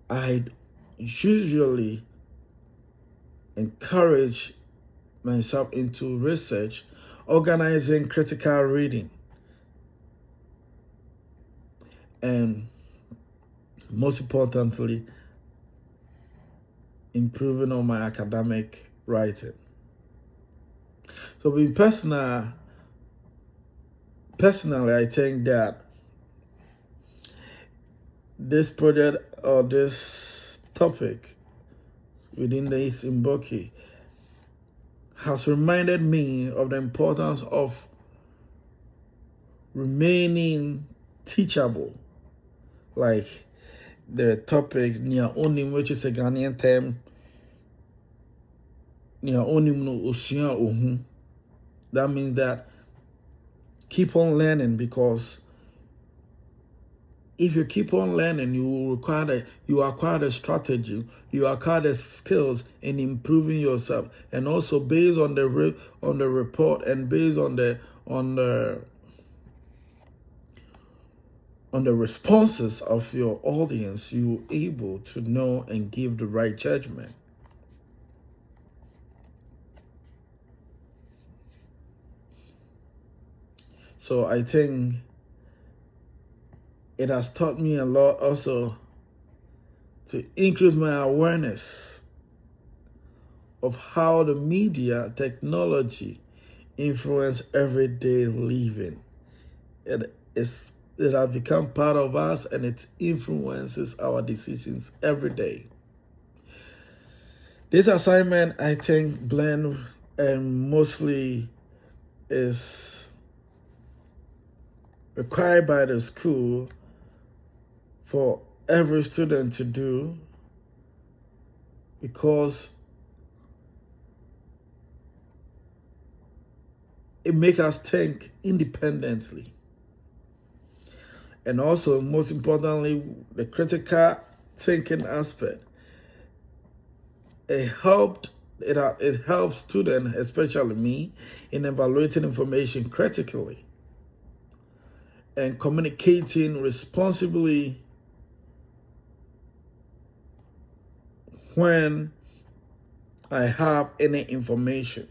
I usually encourage myself into research, organizing critical reading, and most importantly, improving on my academic writing. So being personally, I think that this project or this topic within the East Mboki has reminded me of the importance of remaining teachable. Like the topic Nia Onim, which is a Ghanaian term, Nia Onim no Osua Ohun. That means that keep on learning, because if you keep on learning, you acquire the strategy, you acquire the skills in improving yourself, and also based on the report and based on the responses of your audience, you're able to know and give the right judgment. So I think it has taught me a lot also to increase my awareness of how the media technology influence everyday living. It has become part of us, and it influences our decisions every day. This assignment, I think, blend and mostly is required by the school for every student to do, because it makes us think independently. And also, most importantly, the critical thinking aspect. It helps students, especially me, in evaluating information critically and communicating responsibly when I have any information.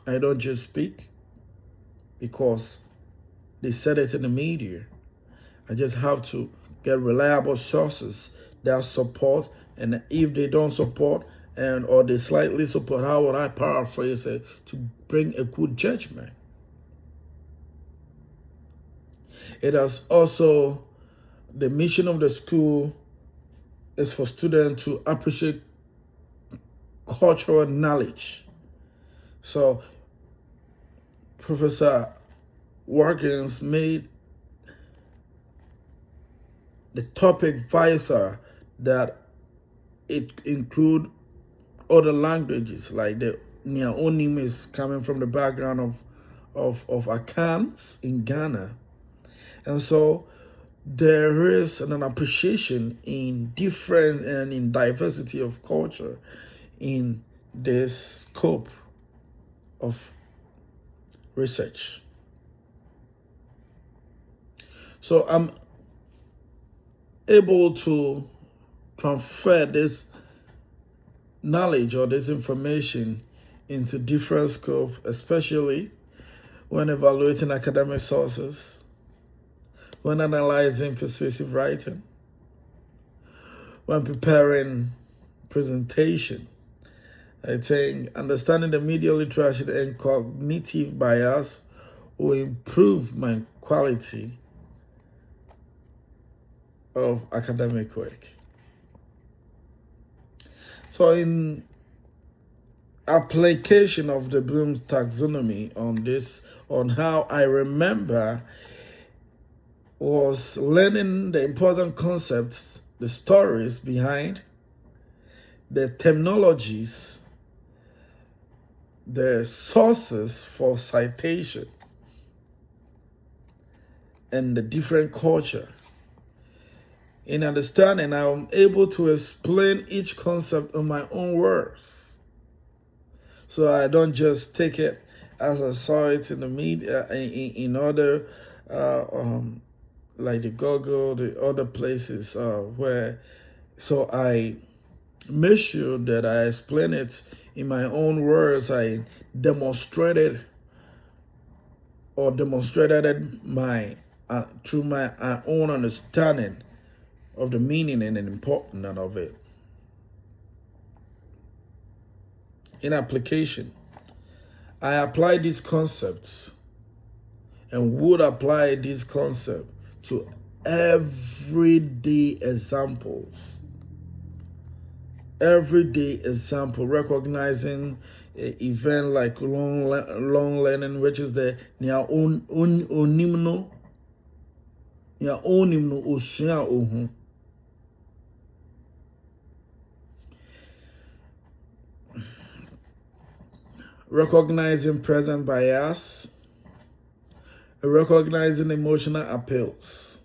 I don't just speak because they said it in the media. I just have to get reliable sources that support, and if they don't support or they slightly support, how would I paraphrase it to bring a good judgment? It has also, the mission of the school is for students to appreciate cultural knowledge. So Professor Watkins made the topic visor that it include other languages, like the Neonim is coming from the background of Akans in Ghana. And so there is an appreciation in different and in diversity of culture in this scope of research. So I'm able to transfer this knowledge or this information into different scopes, especially when evaluating academic sources, when analyzing persuasive writing, when preparing presentation. I think understanding the media literacy and cognitive bias will improve my quality of academic work. So in application of the Bloom's taxonomy on how I remember was learning the important concepts, the stories behind, the terminologies, the sources for citation, and the different culture. In understanding, I'm able to explain each concept in my own words. So I don't just take it as I saw it in the media, in other, like the Google, the other places where. So I make sure that I explain it in my own words. I demonstrated my through my own understanding of the meaning and the importance of it. In application, I apply these concepts and would apply these concepts to everyday examples. Everyday example, recognizing an event like long learning, which is the onimno osua ohu. Recognizing present bias, recognizing emotional appeals.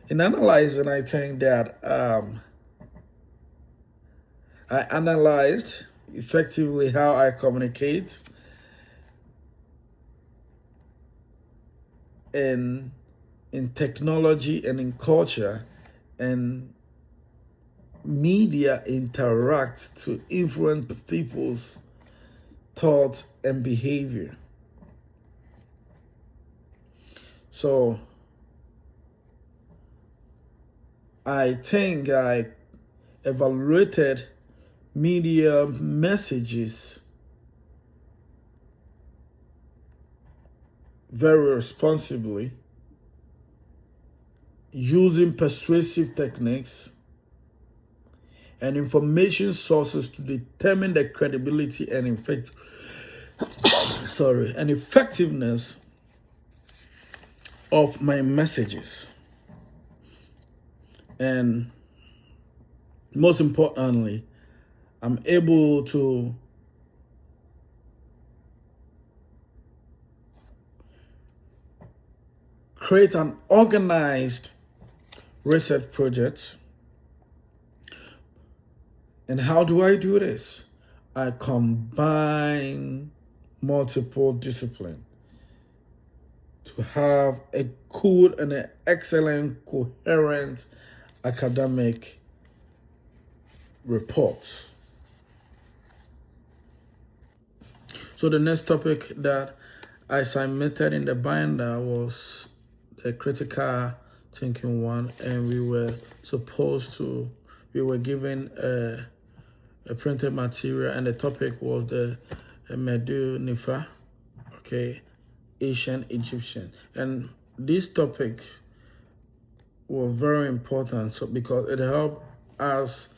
In analyzing, I think that I analyzed effectively how I communicate in technology and in culture, and media interact to influence people's thoughts and behavior. So I think I evaluated media messages very responsibly, using persuasive techniques and information sources to determine the credibility and effectiveness of my messages. And most importantly, I'm able to create an organized research project. And how do I do this? I combine multiple disciplines to have a good and an excellent, coherent academic report. So the next topic that I submitted in the binder was the critical thinking one, and we were given a printed material, and the topic was the Medu Nifa, ancient Egyptian. And this topic was very important because it helped us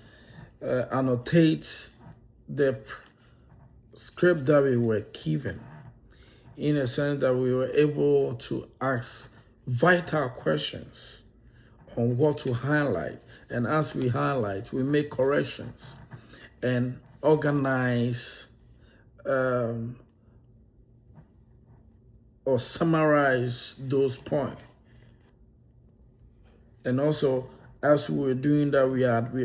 annotate the script that we were given, in a sense that we were able to ask vital questions on what to highlight. And as we highlight, we make corrections and organize or summarize those points. And also, as we were doing that,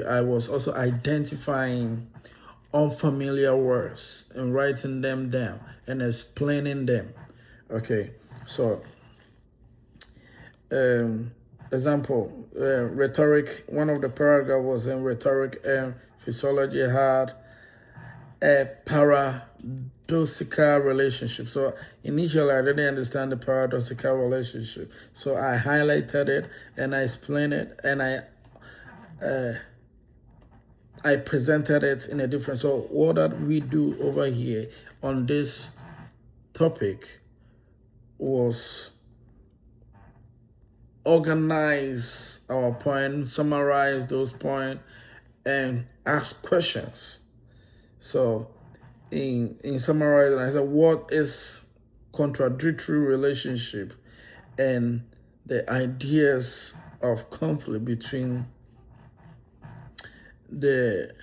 I was also identifying unfamiliar words and writing them down and explaining them. Okay, so example, rhetoric, one of the paragraphs was in rhetoric and physiology had a paradoxical relationship. So initially I didn't understand the paradoxical relationship. So I highlighted it and I explained it, and I presented it in a different. So what that we do over here on this topic was organize our point, summarize those points, and ask questions. So in summarizing, I said, what is contradictory relationship and the ideas of conflict between the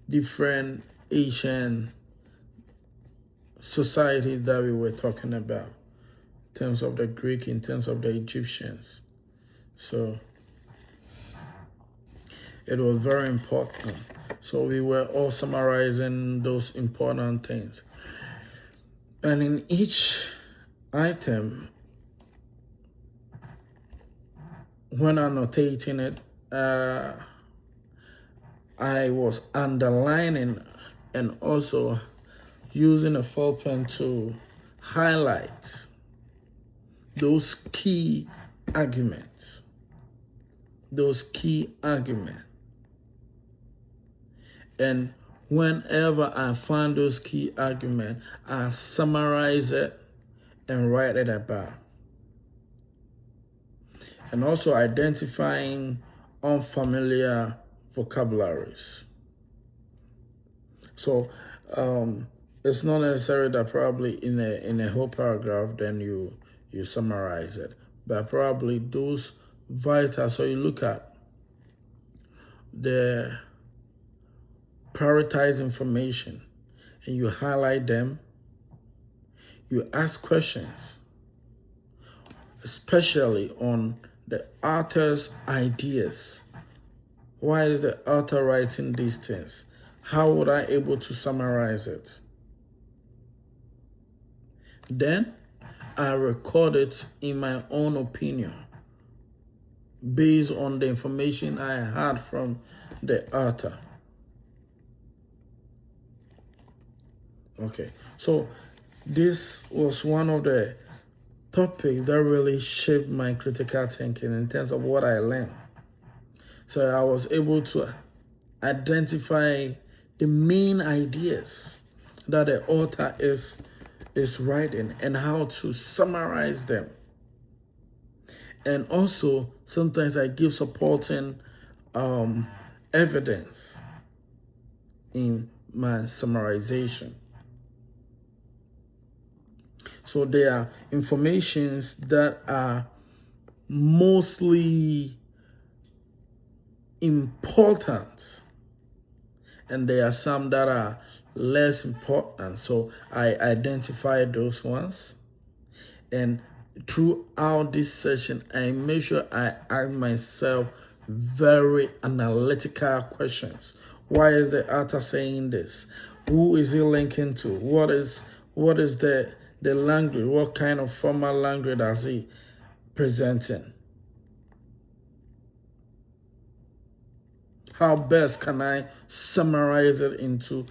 different Asian societies that we were talking about, in terms of the Greek, in terms of the Egyptians. So it was very important. So we were all summarizing those important things. And in each item, when annotating it, I was underlining and also using a foil pen to highlight those key arguments. And whenever I find those key arguments, I summarize it and write it about. And also identifying unfamiliar vocabularies. So it's not necessary that probably in a whole paragraph then you summarize it, but probably those vital. So you look at the prioritize information and you highlight them. You ask questions, especially on the author's ideas. Why is the author writing these things? How would I able to summarize it? Then I record it in my own opinion based on the information I had from the author. Okay, so this was one of the topics that really shaped my critical thinking in terms of what I learned. So I was able to identify the main ideas that the author is writing and how to summarize them. And also, sometimes I give supporting evidence in my summarization. So there are informations that are mostly important, and there are some that are less important. So I identify those ones, and throughout this session, I make sure I ask myself very analytical questions. Why is the author saying this? Who is he linking to? What is the language? What kind of formal language is he presenting? How best can I summarize it into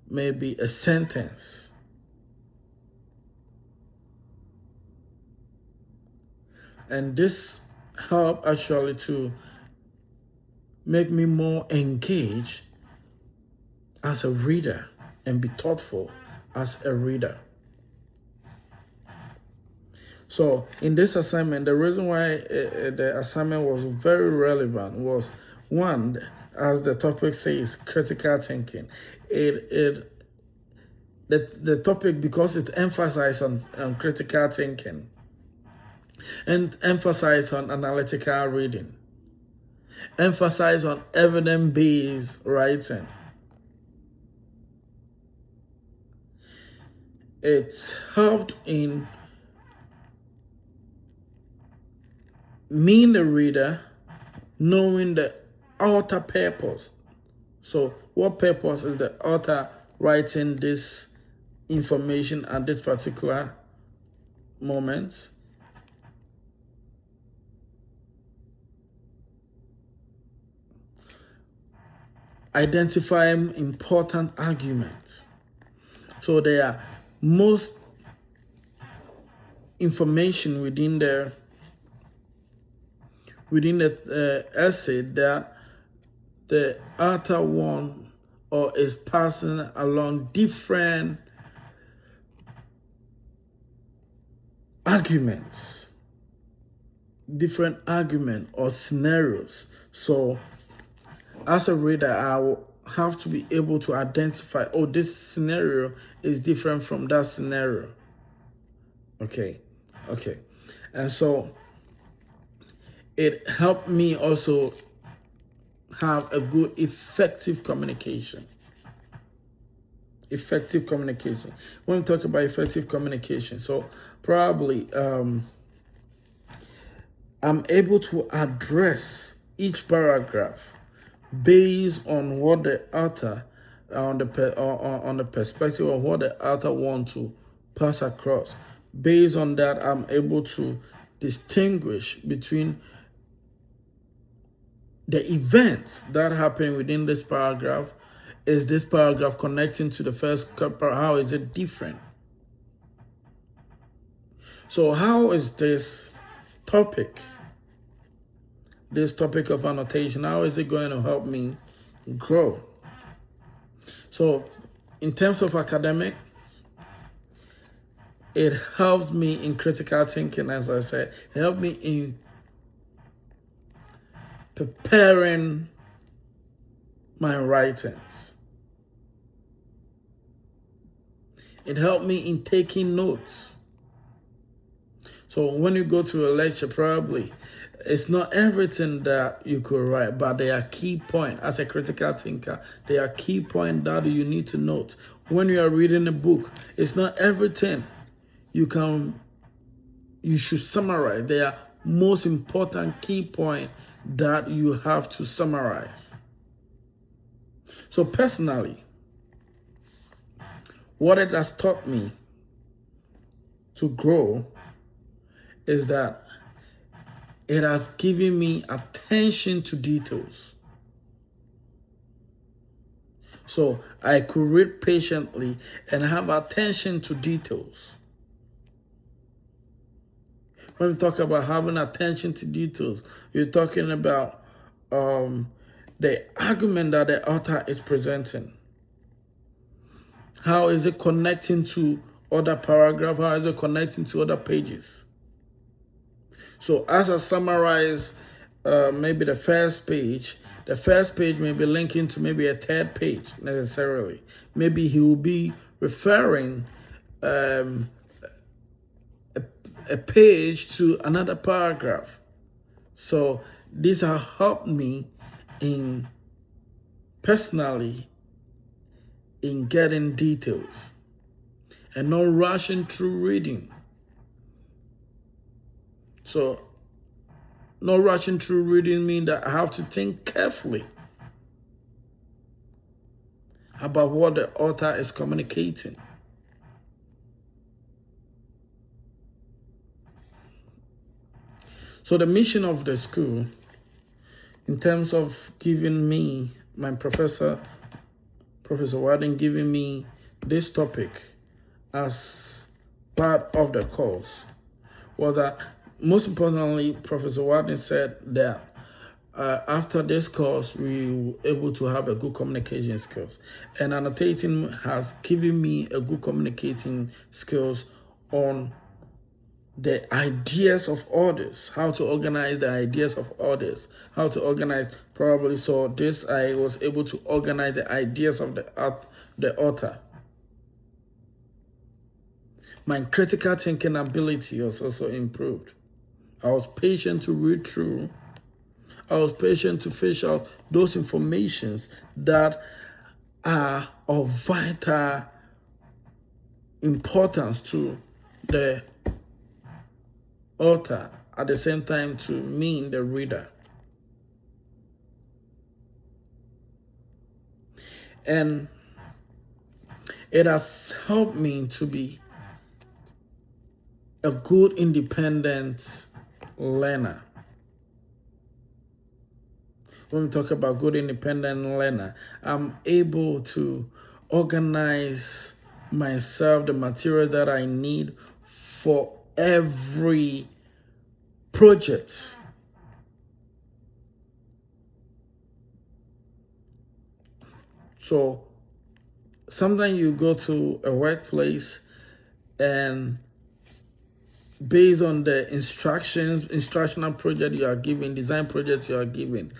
maybe a sentence? And this helped actually to make me more engaged as a reader and be thoughtful as a reader. So in this assignment, the reason why the assignment was very relevant was, one, as the topic says, critical thinking. The topic, because it emphasizes on critical thinking and emphasize on analytical reading, emphasize on evidence-based writing. It's helped in me, the reader, knowing the author purpose. So what purpose is the author writing this information at this particular moment? Identifying important arguments. So there are most information within the essay that the author wants or is passing along different arguments or scenarios. So as a reader, I will have to be able to identify, oh, this scenario is different from that scenario. Okay. And so it helped me also have a good, effective communication. When we talk about effective communication, so probably I'm able to address each paragraph based on what the author, on the perspective of what the author wants to pass across. Based on that, I'm able to distinguish between the events that happen within this paragraph. Is this paragraph connecting to the first paragraph? How is it different? So how is this topic of annotation, how is it going to help me grow? So in terms of academic, it helps me in critical thinking, as I said. It helped me in preparing my writings. It helped me in taking notes. So when you go to a lecture, probably it's not everything that you could write, but there are key points. As a critical thinker, there are key points that you need to note. When you are reading a book, it's not everything you should summarize. There are most important key points that you have to summarize. So personally, what it has taught me to grow is that it has given me attention to details. So I could read patiently and have attention to details. When we talk about having attention to details, you're talking about the argument that the author is presenting. How is it connecting to other paragraph? How is it connecting to other pages? So as I summarize maybe the first page may be linking to maybe a third page necessarily. Maybe he will be referring a page to another paragraph. So these have helped me in personally in getting details and not rushing through reading. So not rushing through reading means that I have to think carefully about what the author is communicating. So the mission of the school, in terms of giving me, my Professor Warden giving me this topic as part of the course, was that most importantly, Professor Warden said that after this course, we were able to have a good communication skills. And annotating has given me a good communicating skills on the ideas of others, how to organize the ideas of others, how to organize probably. So this, I was able to organize the ideas of the author. My critical thinking ability was also improved. I was patient to read through. I was patient to fish out those informations that are of vital importance to the author, at the same time to me, the reader. And it has helped me to be a good independent learner. When we talk about good independent learner, I'm able to organize myself, the material that I need for every project. So sometimes you go to a workplace and based on the instructional project you are given, design project you are given,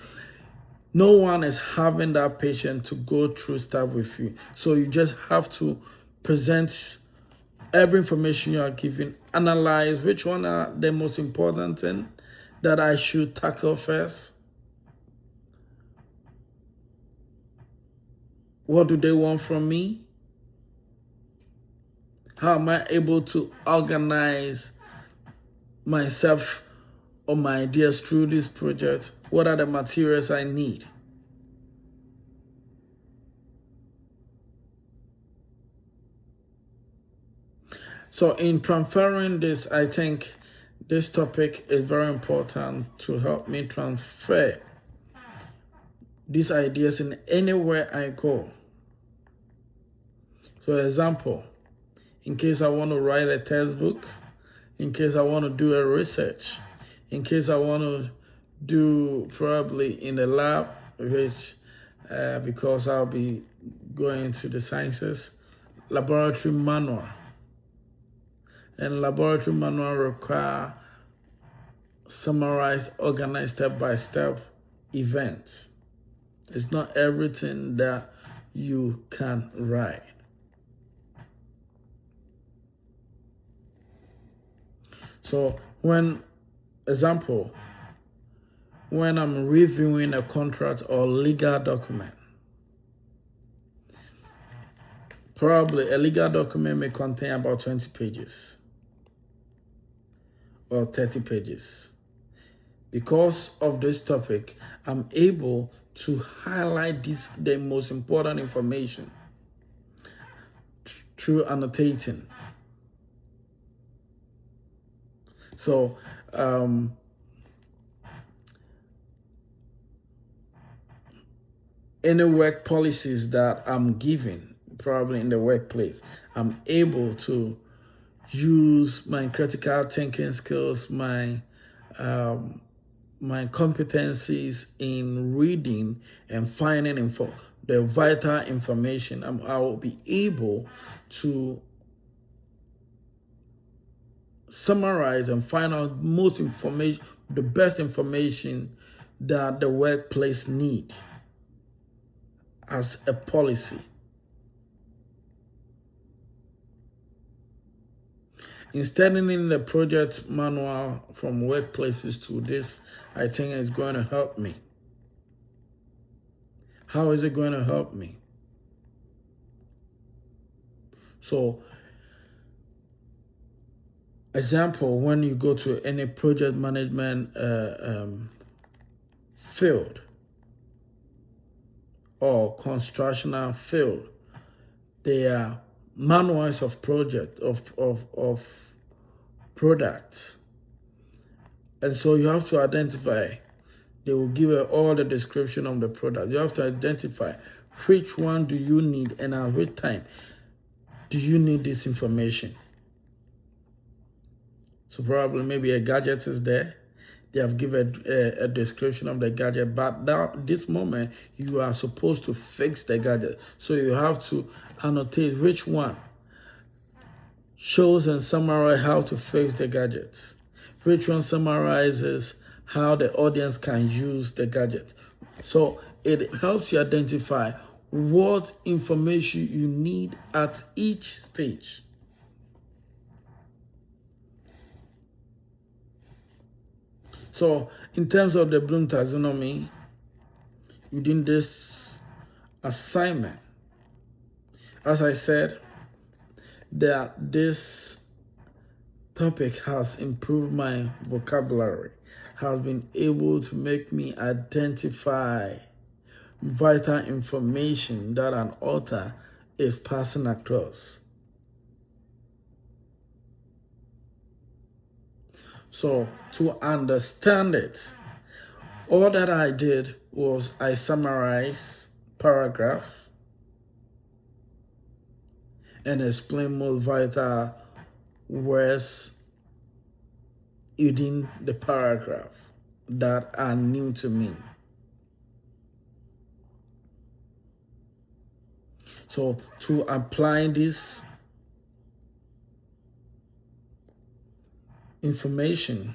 no one is having that patience to go through stuff with you. So you just have to present every information you are given, analyze which one are the most important thing that I should tackle first. What do they want from me? How am I able to organize myself or my ideas through this project? What are the materials I need? So in transferring this, I think this topic is very important to help me transfer these ideas in anywhere I go. So example, in case I want to write a textbook, in case I want to do a research, in case I want to do probably in the lab, which because I'll be going to the sciences, laboratory manual. And laboratory manual require summarized, organized step-by-step events. It's not everything that you can write. So when I'm reviewing a contract or legal document, probably a legal document may contain about 20 pages or 30 pages. Because of this topic, I'm able to highlight the most important information through annotating. So any work policies that I'm given, probably in the workplace, I'm able to use my critical thinking skills, my competencies in reading and finding the vital information. I will be able to summarize and find out most information, the best information that the workplace need as a policy. Instead in the project manual from workplaces to this, I think it's going to help me. How is it going to help me? So, example, when you go to any project management field or constructional field, there are manuals of project of products, and so you have to identify. They will give all the description of the product. You have to identify which one do you need and at which time do you need this information. So probably maybe a gadget is there. They have given a description of the gadget, but this moment you are supposed to fix the gadget. So you have to annotate which one shows and summarizes how to fix the gadget. Which one summarizes how the audience can use the gadget. So it helps you identify what information you need at each stage. So in terms of the Bloom taxonomy, within this assignment, as I said, that this topic has improved my vocabulary, has been able to make me identify vital information that an author is passing across. So to understand it, all that I did was I summarized paragraph and explain most vital words within the paragraph that are new to me. So to apply this information,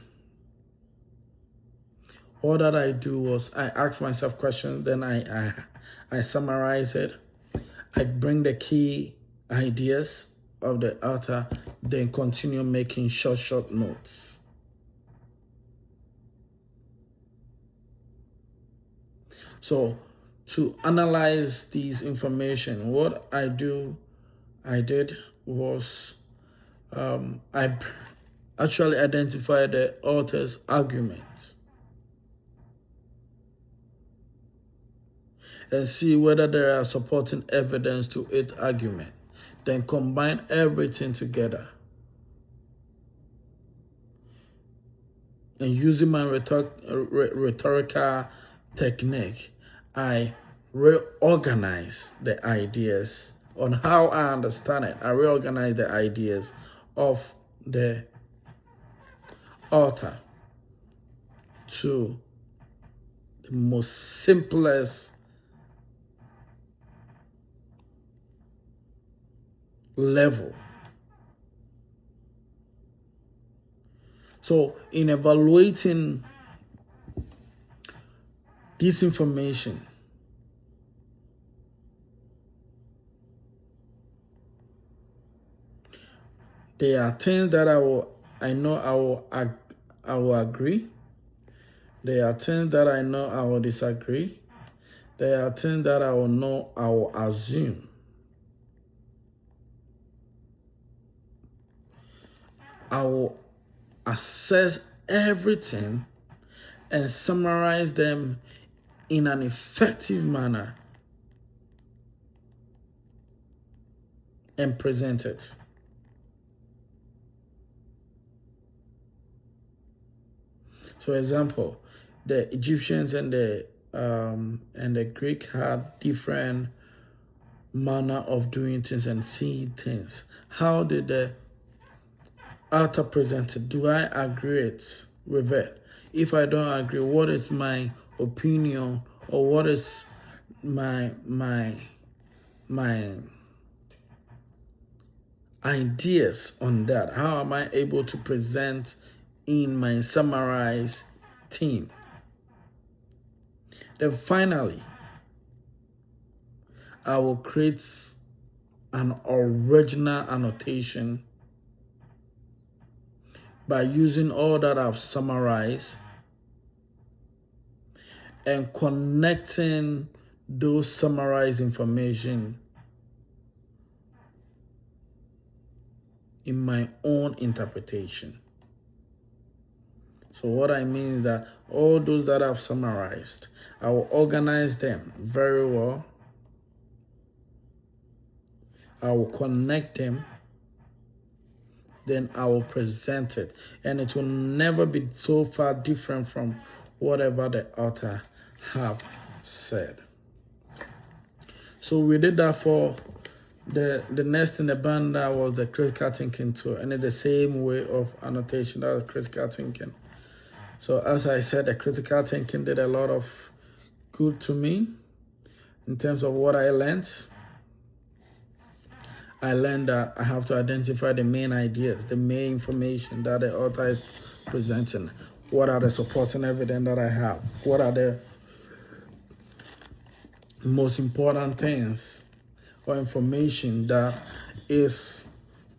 all that I do was I ask myself questions, then I summarize it. I bring the key ideas of the author, then continue making short notes. So to analyze these information, what I did was I actually identified the author's arguments and see whether there are supporting evidence to its argument. Then combine everything together. And using my rhetorical technique, I reorganize the ideas on how I understand it. I reorganize the ideas of the author to the most simplest level. So in evaluating this information, there are things that I will agree. There are things that I know I will disagree. There are things that I will assume. I will assess everything and summarize them in an effective manner and present it. For example, the Egyptians and the Greek had different manner of doing things and seeing things. How did the author present it? Do I agree with it? If I don't agree, what is my opinion, or what is my ideas on that. How am I able to present in my summarized theme? Then finally, I will create an original annotation by using all that I've summarized and connecting those summarized information in my own interpretation. So what I mean is that all those that I've summarized, I will organize them very well. I will connect them, then I will present it. And it will never be so far different from whatever the author have said. So we did that for the next in the band that was the critical thinking tool, and it's the same way of annotation, that was critical thinking. So as I said, the critical thinking did a lot of good to me in terms of what I learned. I learned that I have to identify the main ideas, the main information that the author is presenting. What are the supporting evidence that I have? What are the most important things or information that is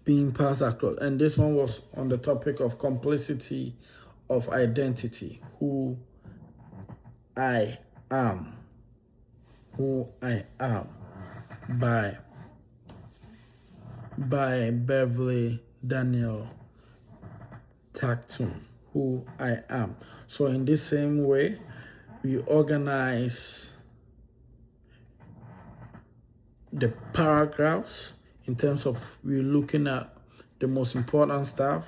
being passed across? And this one was on the topic of complicity of identity, who I am, by Beverly Daniel Tactum, who I am. So in this same way, we organize the paragraphs in terms of we're looking at the most important stuff,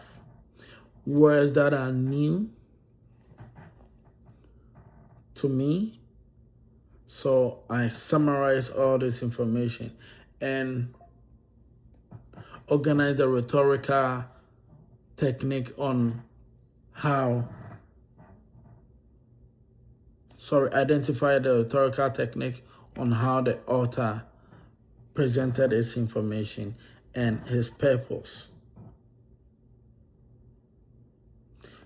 words that are new to me. So I summarize all this information and organize the rhetorical technique on identify the rhetorical technique on how the author presented his information and his purpose.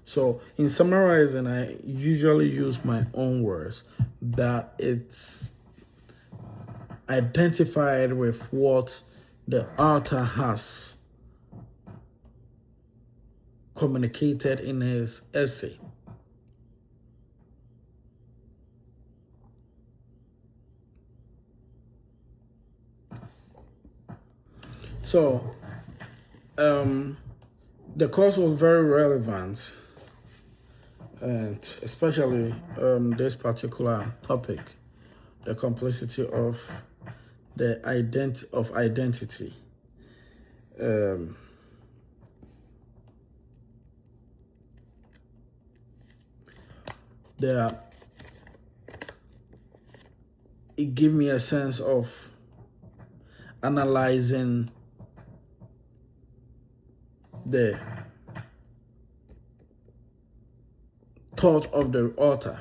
So in summarizing, I usually use my own words that it's identified with what the author has communicated in his essay. So the course was very relevant, and especially this particular topic, the complexity of the identity. It gave me a sense of analyzing the thought of the author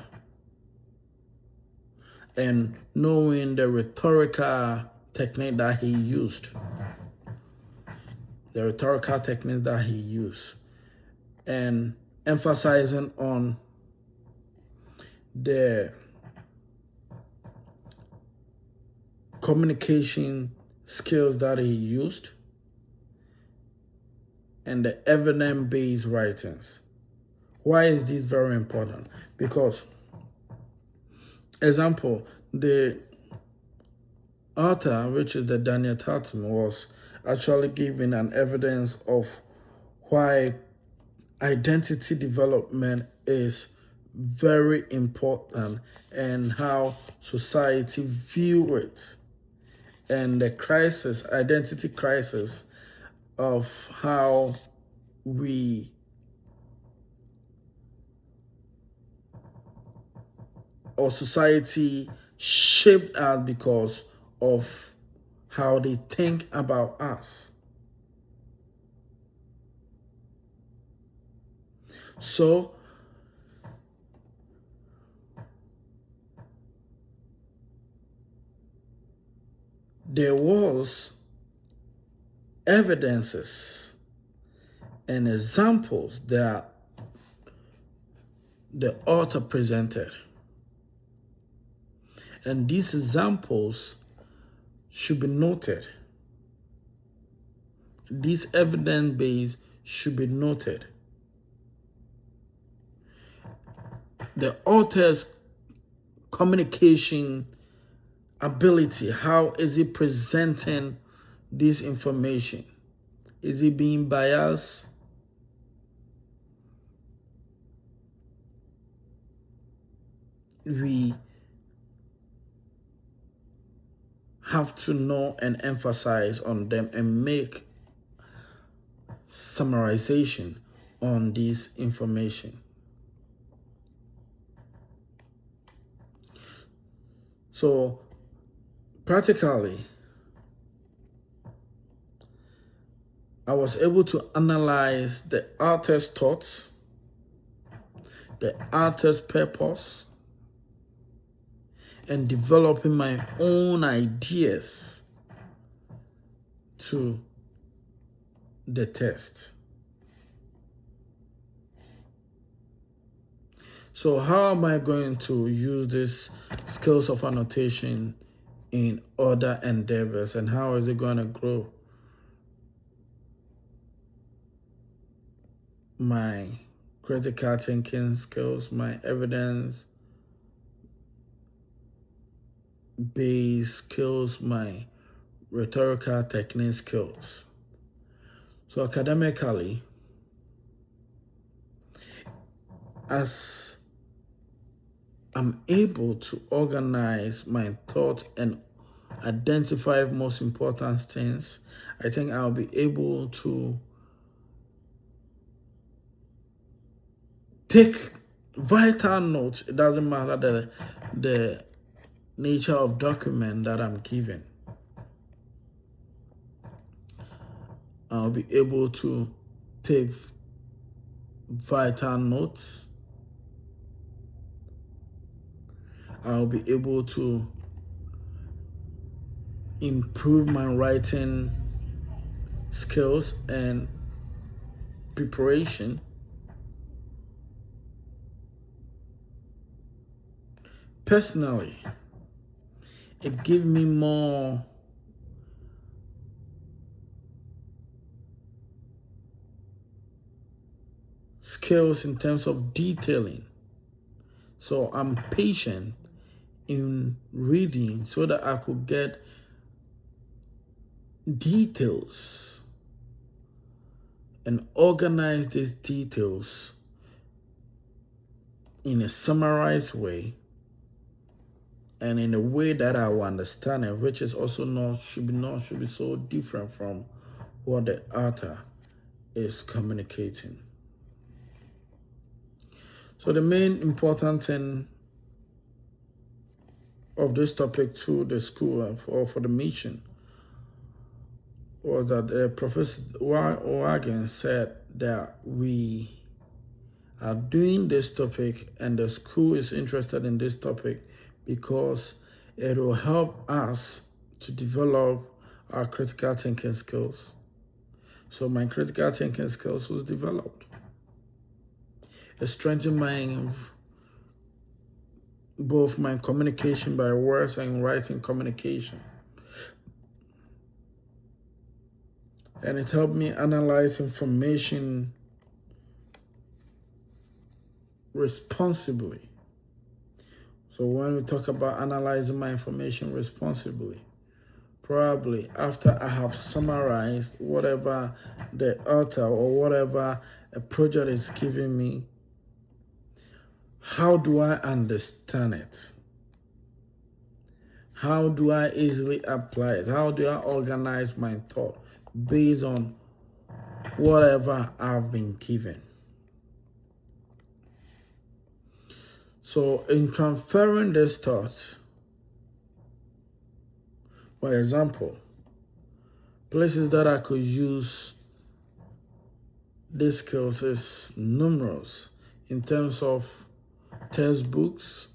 and knowing the rhetorical technique that he used. The rhetorical techniques that he used, and emphasizing on the communication skills that he used and the evidence-based writings. Why is this very important? Because, example, the author, which is the Daniel Tatum, was actually giving an evidence of why identity development is very important and how society view it, and the identity crisis of how our society shaped us because of how they think about us. So there was evidences and examples that the author presented. And these examples should be noted. This evidence base should be noted. The author's communication ability, how is he presenting this information? Is he being biased? We have to know and emphasize on them and make summarization on this information. So practically, I was able to analyze the author's thoughts, the author's purpose, and developing my own ideas to the text. So how am I going to use these skills of annotation in other endeavors, and how is it going to grow my critical thinking skills, my evidence-based skills, my rhetorical technique skills? So academically, as I'm able to organize my thoughts and identify most important things, I think I'll be able to take vital notes. It doesn't matter the nature of document that I'm given. I'll be able to take vital notes. I'll be able to improve my writing skills and preparation. Personally, it gives me more skills in terms of detailing. So I'm patient in reading so that I could get details and organize these details in a summarized way and in a way that I will understand it, which is also should be so different from what the author is communicating. So the main important thing of this topic to the school or for the mission was that Professor Wagen said that we are doing this topic and the school is interested in this topic because it will help us to develop our critical thinking skills. So my critical thinking skills was developed. It strengthened both my communication by words and writing communication. And it helped me analyze information responsibly. So when we talk about analyzing my information responsibly, probably after I have summarized whatever the author or whatever a project is giving me, how do I understand it? How do I easily apply it? How do I organize my thought based on whatever I've been given? So in transferring this thought, for example, places that I could use these skills is numerous in terms of textbooks,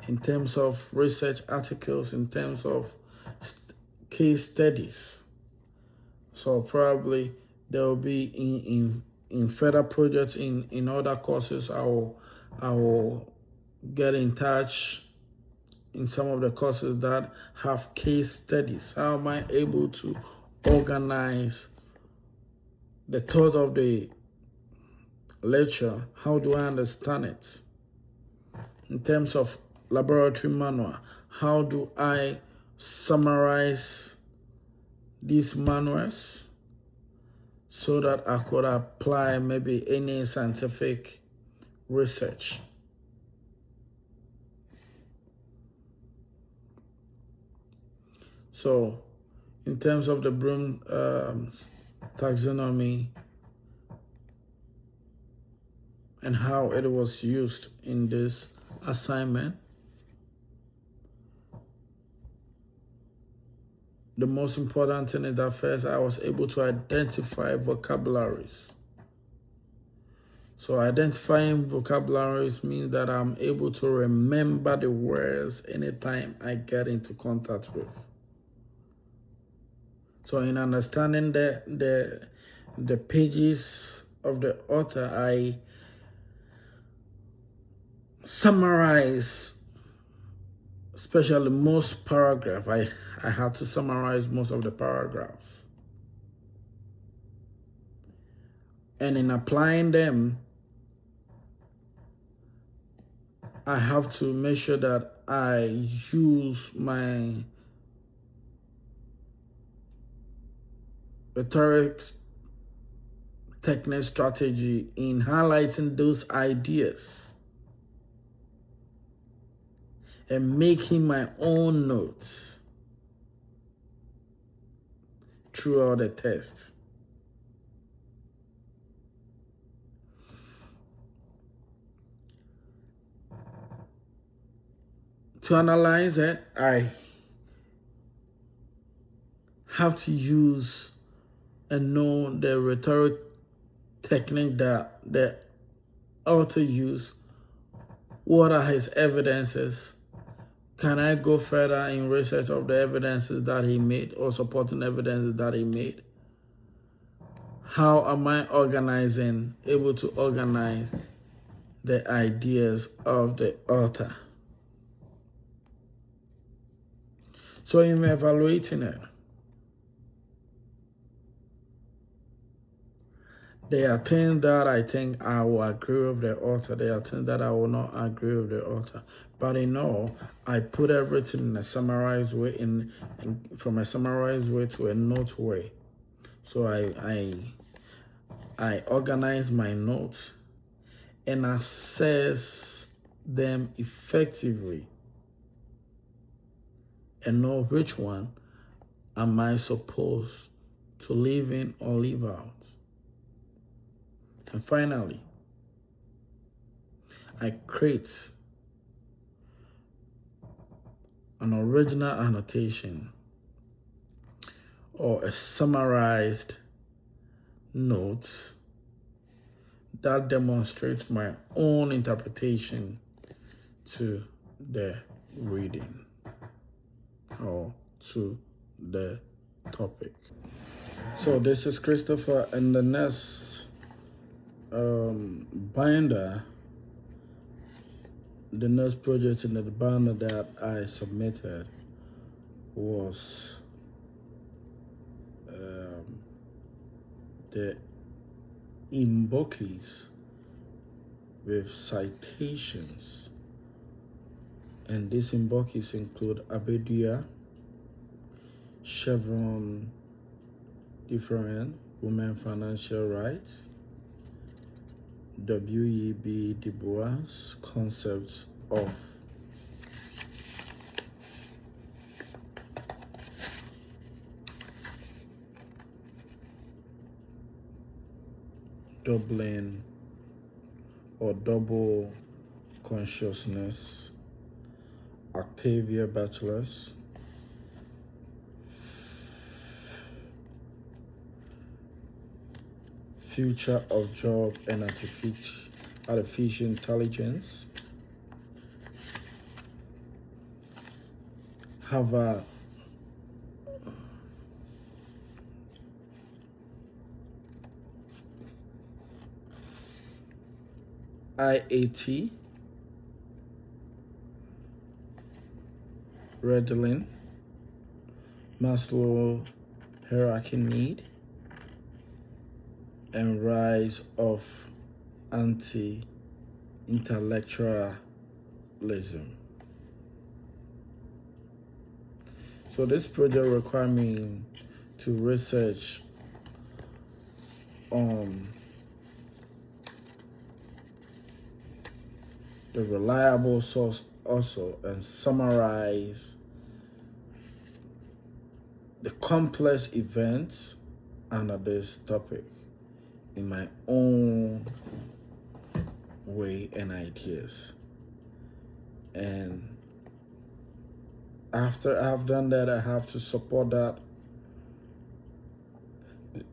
in terms of research articles, in terms of case studies. So probably there will be in further projects in other courses. I will get in touch in some of the courses that have case studies. How am I able to organize the thought of the lecture? How do I understand it? In terms of laboratory manual, how do I summarize these manuals so that I could apply maybe any scientific research? So, in terms of the Bloom taxonomy and how it was used in this assignment, the most important thing is that first I was able to identify vocabularies. So identifying vocabularies means that I'm able to remember the words anytime I get into contact with. So in understanding the pages of the author, I summarize, especially most paragraph. I had to summarize most of the paragraphs. And in applying them, I have to make sure that I use my rhetoric technique strategy in highlighting those ideas and making my own notes throughout the test. To analyze it, I have to use and know the rhetoric technique that the author used. What are his evidences? Can I go further in research of the evidences that he made or supporting evidences that he made? How am I able to organize the ideas of the author? So in evaluating it, there are things that I think I will agree with the author. There are things that I will not agree with the author. But in all, I put everything in a summarized way, from a summarized way to a note way. So I organize my notes and assess them effectively and know which one am I supposed to leave in or leave out. And finally, I create an original annotation or a summarized note that demonstrates my own interpretation to the reading or to the topic. So this is Christopher, and the next binder, the next project in the binder that I submitted was the invokees with citations, and these invokees include Abedia, Chevron Different, Women Financial Rights, W.E.B. Du Bois, Concepts of Doubling or Double Consciousness, Octavia Bachelor's, Future of Job and Artificial Intelligence, Harvard IAT, Redlin, Maslow hierarchy need, and rise of anti-intellectualism. So this project required me to research on the reliable source also and summarize the complex events under this topic in my own way and ideas. And after I've done that, I have to support that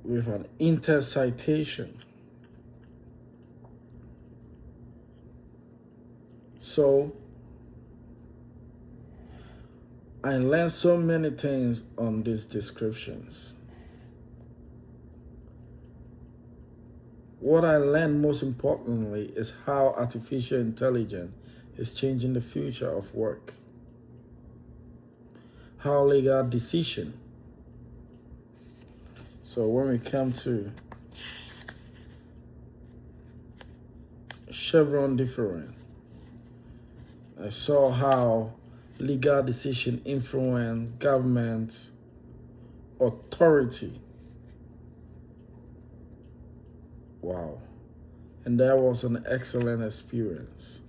with an inter-citation. So I learned so many things on these descriptions. What I learned most importantly is how artificial intelligence is changing the future of work. How legal decision. So when we come to Chevron difference, I saw how legal decision influence government authority. Wow. And that was an excellent experience.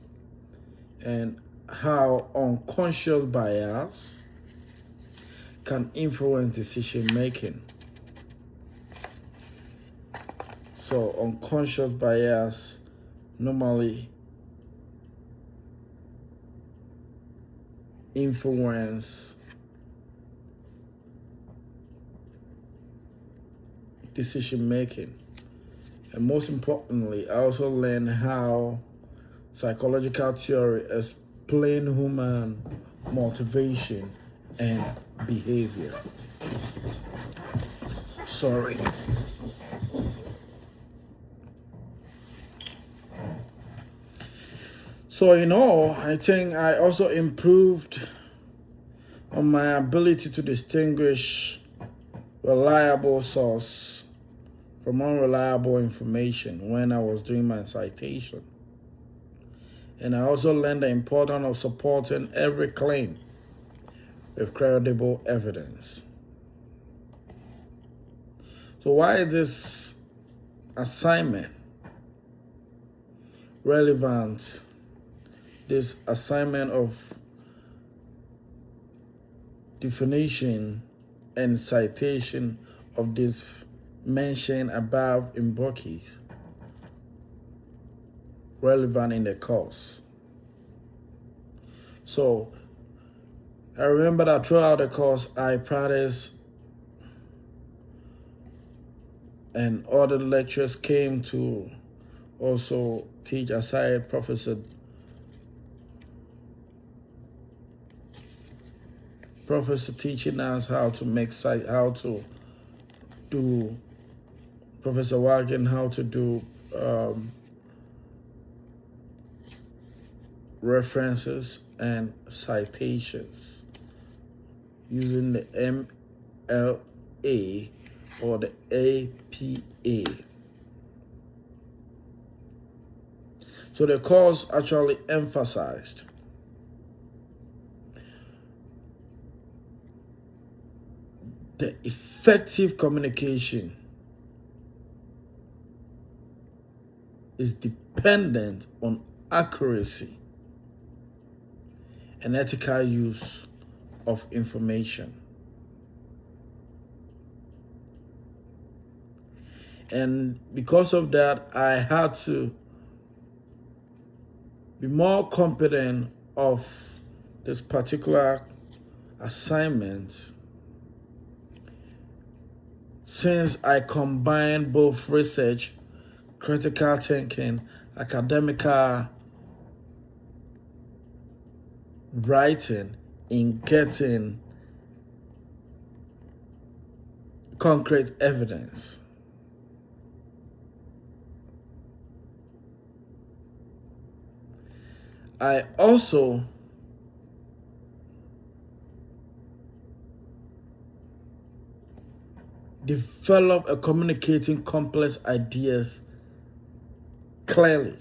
And how unconscious bias can influence decision making. So unconscious bias normally influence decision making. And most importantly, I also learned how psychological theory explains human motivation and behavior. Sorry. So in all, I think I also improved on my ability to distinguish reliable source from unreliable information when I was doing my citation. And I also learned the importance of supporting every claim with credible evidence. So why is this assignment relevant? This assignment of definition and citation of this mentioned above in bookies relevant in the course. So I remember that throughout the course I practiced, and other lecturers came to also teach aside Professor teaching us how to make how to do, Professor Wagen, how to do references and citations using the MLA or the APA. So the course actually emphasized the effective communication is dependent on accuracy and ethical use of information. And because of that, I had to be more competent of this particular assignment, since I combined both research, critical thinking, academical writing in getting concrete evidence. I also develop a communicating complex ideas clearly,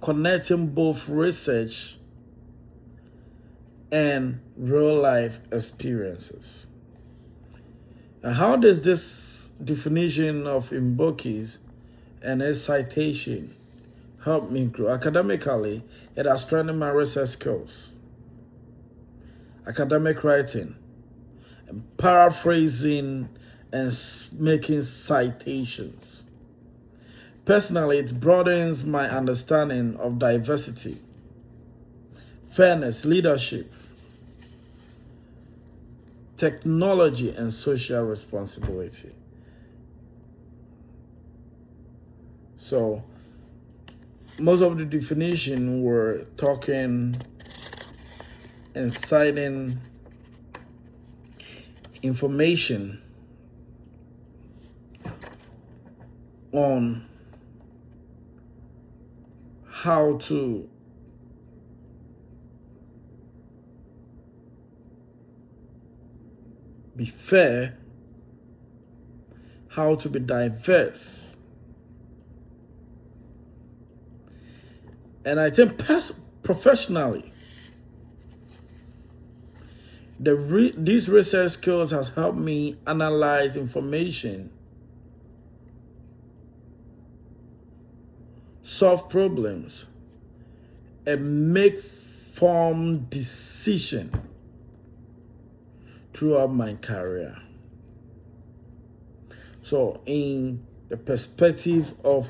connecting both research and real life experiences. And how does this definition of embodies and its citation help me grow? Academically, it has strengthened my research skills, academic writing, and paraphrasing and making citations. Personally, it broadens my understanding of diversity, fairness, leadership, technology, and social responsibility. So, most of the definition were talking and citing information on how to be fair, how to be diverse. And I think professionally, these research skills has helped me analyze information, solve problems, and make informed decisions throughout my career. So in the perspective of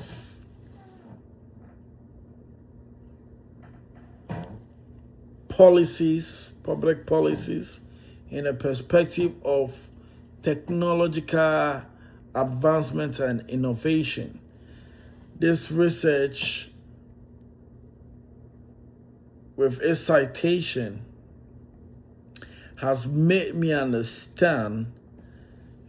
policies, public policies, in a perspective of technological advancement and innovation, this research with its citation has made me understand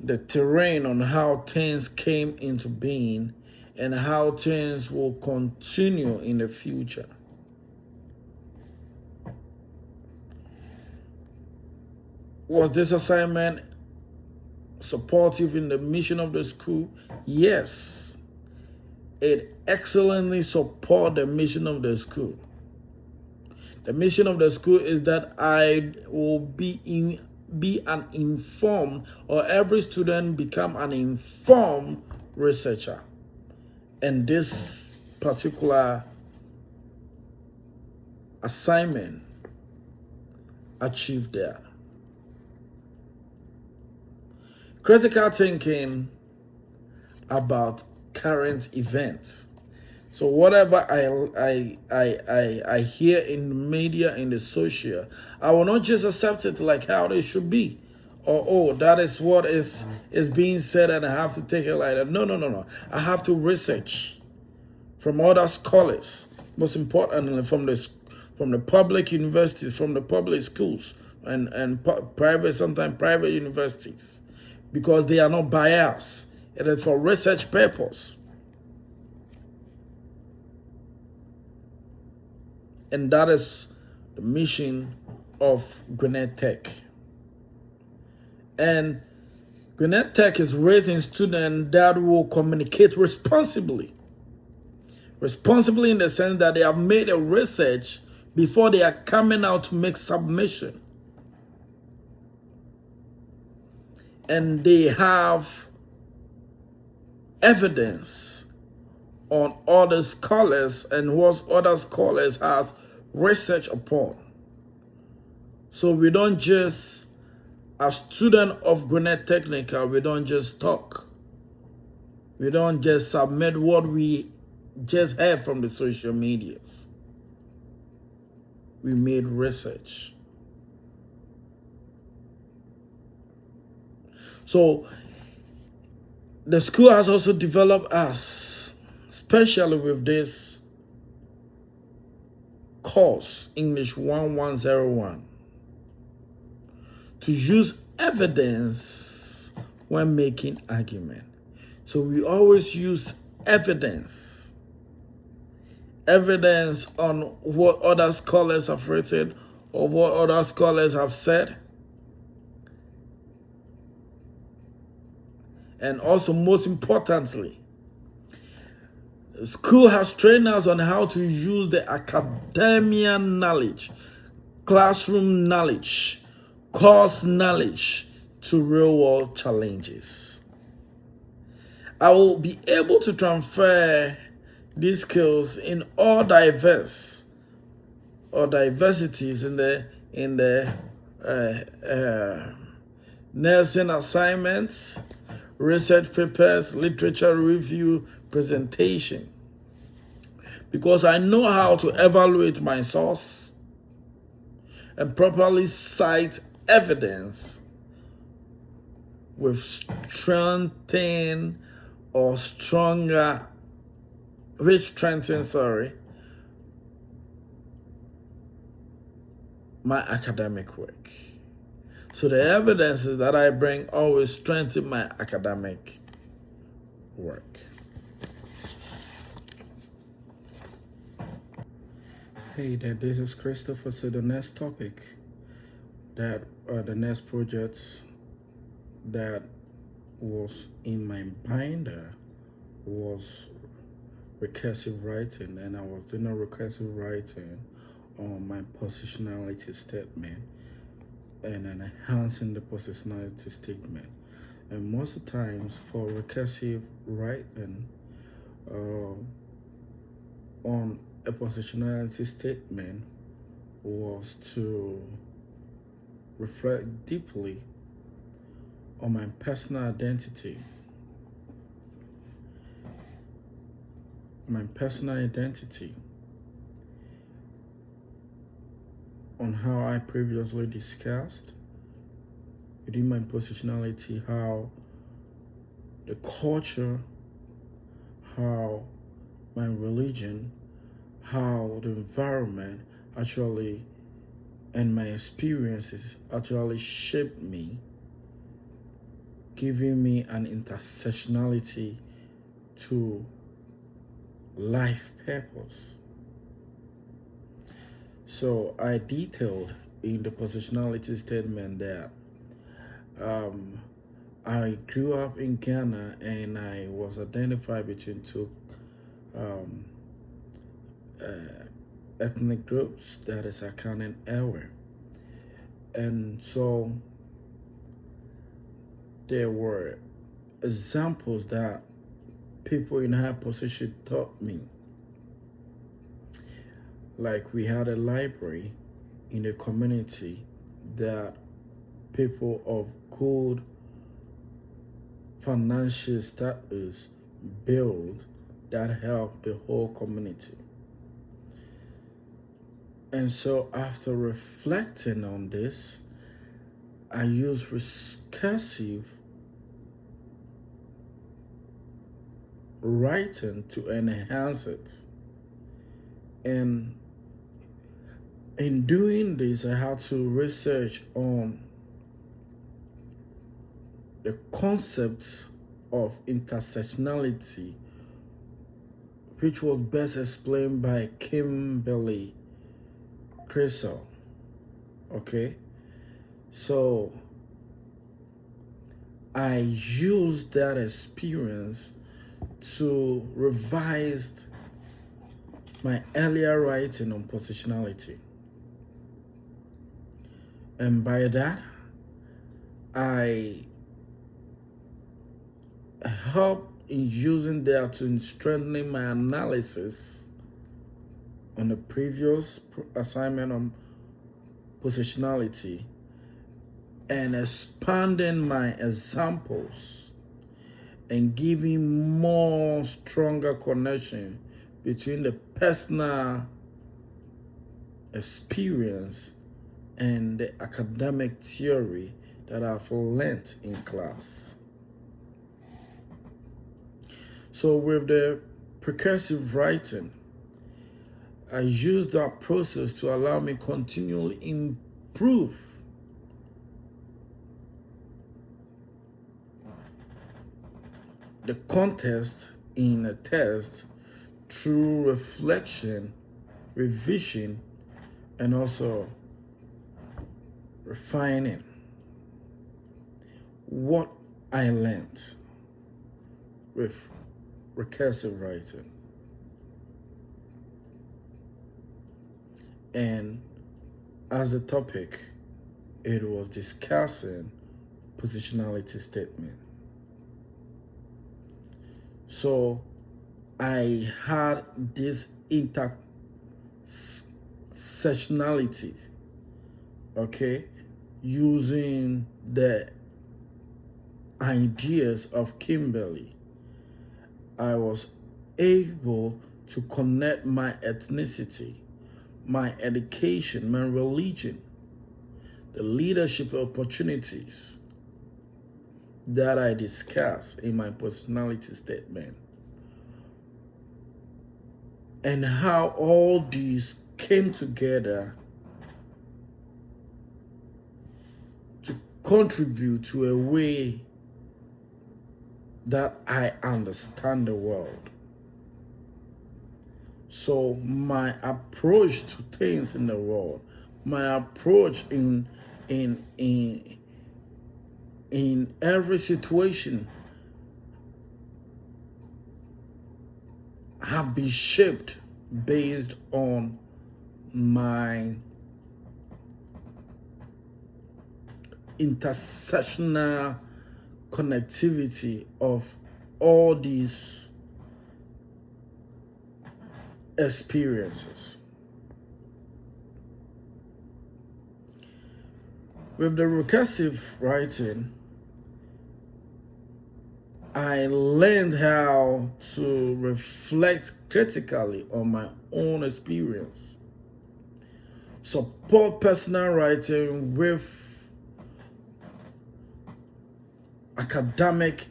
the terrain on how things came into being and how things will continue in the future. Was this assignment supportive in the mission of the school? Yes. It excellently supports the mission of the school. The mission of the school is that I will be an informed, or every student become an informed researcher. And this particular assignment achieved that. Critical thinking about current events. So whatever I hear in the media, in the social, I will not just accept it like how they should be. Or, oh, that is what is being said and I have to take it like that. No. I have to research from other scholars, most importantly from the public universities, from the public schools, and private, sometimes private universities, because they are not biased. It is for research purpose. And that is the mission of Gwinnett Tech. And Gwinnett Tech is raising students that will communicate responsibly. Responsibly in the sense that they have made a research before they are coming out to make submission. And they have evidence on other scholars and what other scholars have research upon. So we don't just, as students of Gwinnett Technical, we don't just talk. We don't just submit what we just heard from the social media. We made research. So the school has also developed us, especially with this course, English 1101, to use evidence when making argument. So we always use evidence evidence on what other scholars have written or what other scholars have said. And also, most importantly, school has trained us on how to use the academia knowledge, classroom knowledge, course knowledge to real-world challenges. I will be able to transfer these skills in all diversities in the nursing assignments, research papers, literature review, presentation, because I know how to evaluate my source and properly cite evidence with strengthen or stronger, my academic work. So the evidences that I bring always strengthen my academic work. Hey there, this is Christopher. So the next topic the next project that was in my binder was recursive writing, and I was doing a recursive writing on my positionality statement and enhancing the positionality statement. And most of the times for recursive writing on a positionality statement was to reflect deeply on my personal identity. On how I previously discussed within my positionality, how the culture, how my religion, how the environment actually and my experiences actually shaped me, giving me an intersectionality to life purpose. So I detailed in the positionality statement that I grew up in Ghana and I was identified between two ethnic groups, that is Akan and Ewe. And so there were examples that people in high position taught me. Like we had a library in the community that people of good financial status build that helped the whole community. And so after reflecting on this, I used recursive writing to enhance it. And in doing this, I had to research on the concepts of intersectionality, which was best explained by Kimberly Crystal. Okay, so I used that experience to revise my earlier writing on positionality. And by that, I helped in using that to strengthening my analysis on the previous assignment on positionality and expanding my examples and giving more stronger connection between the personal experience and the academic theory that I've learned in class. So with the recursive writing, I use that process to allow me continually improve the context in a test through reflection, revision, and also refining what I learned with recursive writing. And as the topic, it was discussing positionality statement. So I had this intersectionality, okay, using the ideas of Kimberly. I was able to connect my ethnicity, my education, my religion, the leadership opportunities that I discussed in my personality statement, and how all these came together to contribute to a way that I understand the world. So my approach to things in the world, my approach in every situation have been shaped based on my intersectional connectivity of all these experiences. With the recursive writing, I learned how to reflect critically on my own experience, support personal writing with academic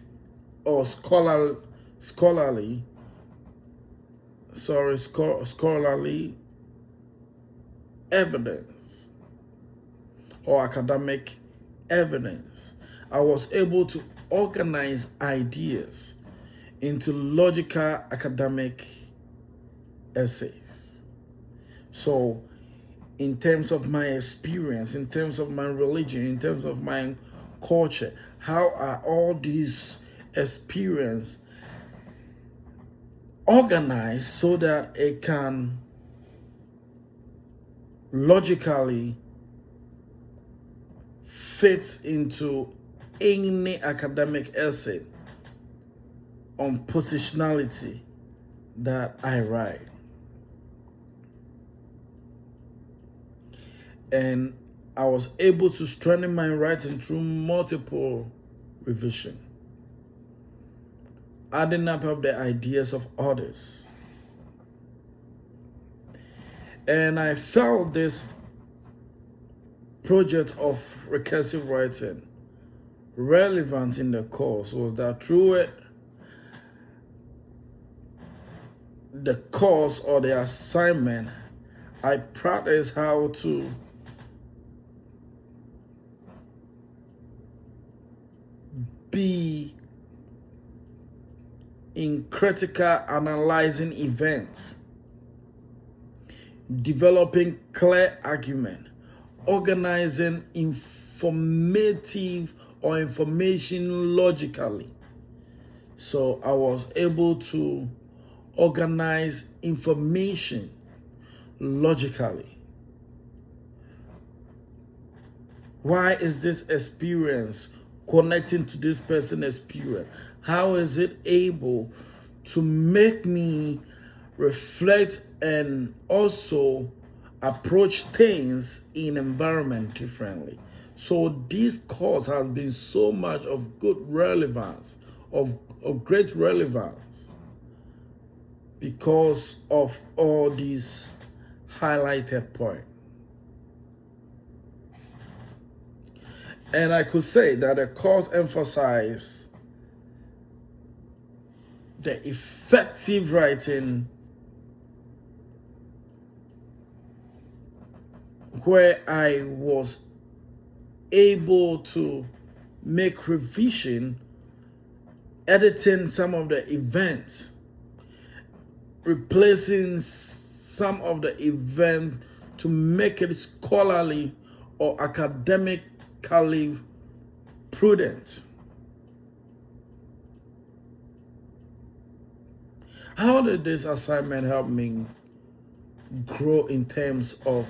or scholarly evidence or academic evidence. I was able to organize ideas into logical academic essays. So in terms of my experience, in terms of my religion, in terms of my culture, how are all these experiences organized so that it can logically fit into any academic essay on positionality that I write. And I was able to strengthen my writing through multiple revision, adding up of the ideas of others. And I felt this project of recursive writing relevant in the course was that through it, the course or the assignment, I practiced how to be in critical analyzing events, developing clear argument, organizing informative or information logically. So I was able to organize information logically. Why is this experience connecting to this person's experience? How is it able to make me reflect and also approach things in environment differently? So this course has been so much of good relevance, of great relevance, because of all these highlighted points. And I could say that the course emphasized the effective writing where I was able to make revision, editing some of the events, replacing some of the event to make it scholarly or academically prudent. How did this assignment help me grow in terms of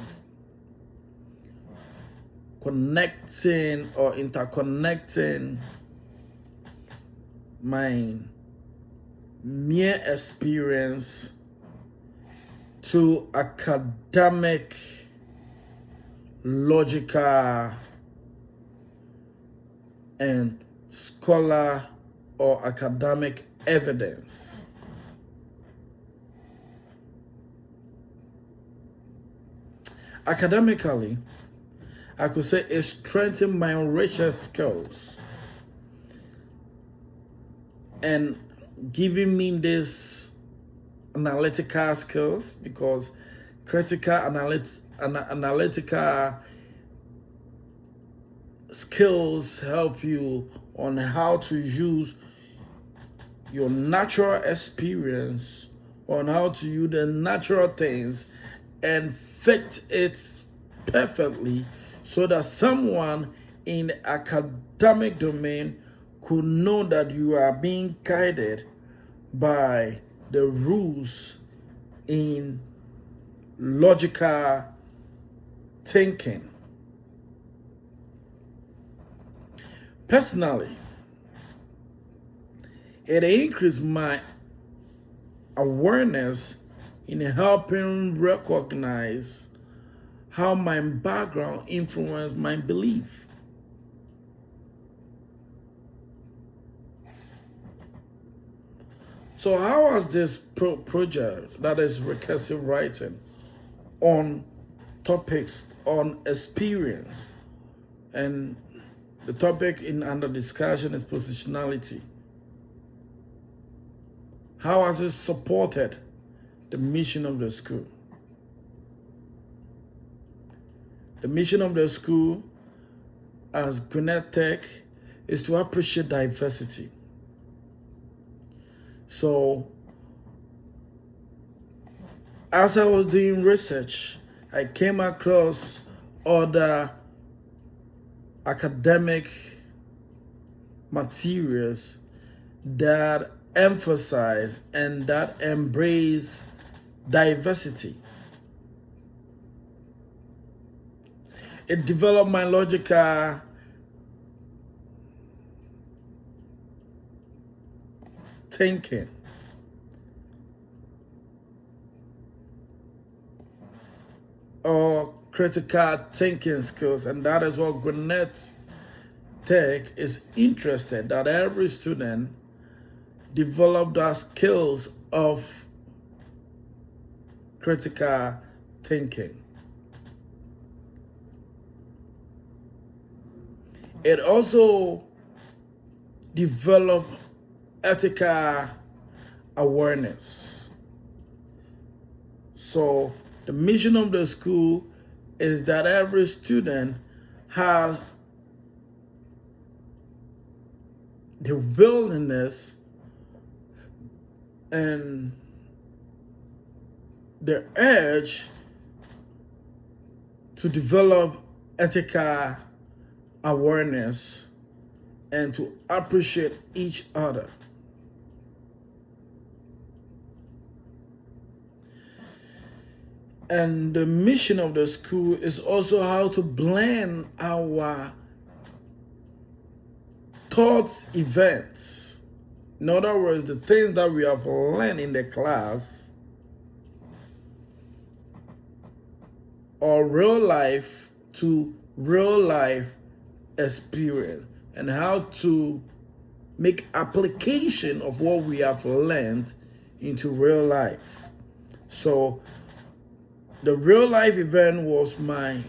connecting or interconnecting my mere experience to academic, logical, and scholar or academic evidence? Academically, I could say it strengthened my research skills and giving me this analytical skills, because critical analytical skills help you on how to use your natural experience, on how to use the natural things and fit it perfectly so that someone in the academic domain could know that you are being guided by the rules in logical thinking. Personally, it increased my awareness in helping recognize how my background influenced my belief. So how was this project, that is recursive writing, on topics on experience, and the topic under discussion is positionality? How has it supported the mission of the school? The mission of the school as Gwinnett Tech is to appreciate diversity. So, as I was doing research, I came across other academic materials that emphasize and that embrace diversity. It developed my logical thinking. Or critical thinking skills, and that is what Gwinnett Tech is interested, that every student develop the skills of critical thinking. It also developed ethical awareness. So the mission of the school is that every student has the willingness and the urge to develop ethical awareness and to appreciate each other. And the mission of the school is also how to blend our thoughts events. In other words, the things that we have learned in the class or real life to real life experience, and how to make application of what we have learned into real life. So the real life event was my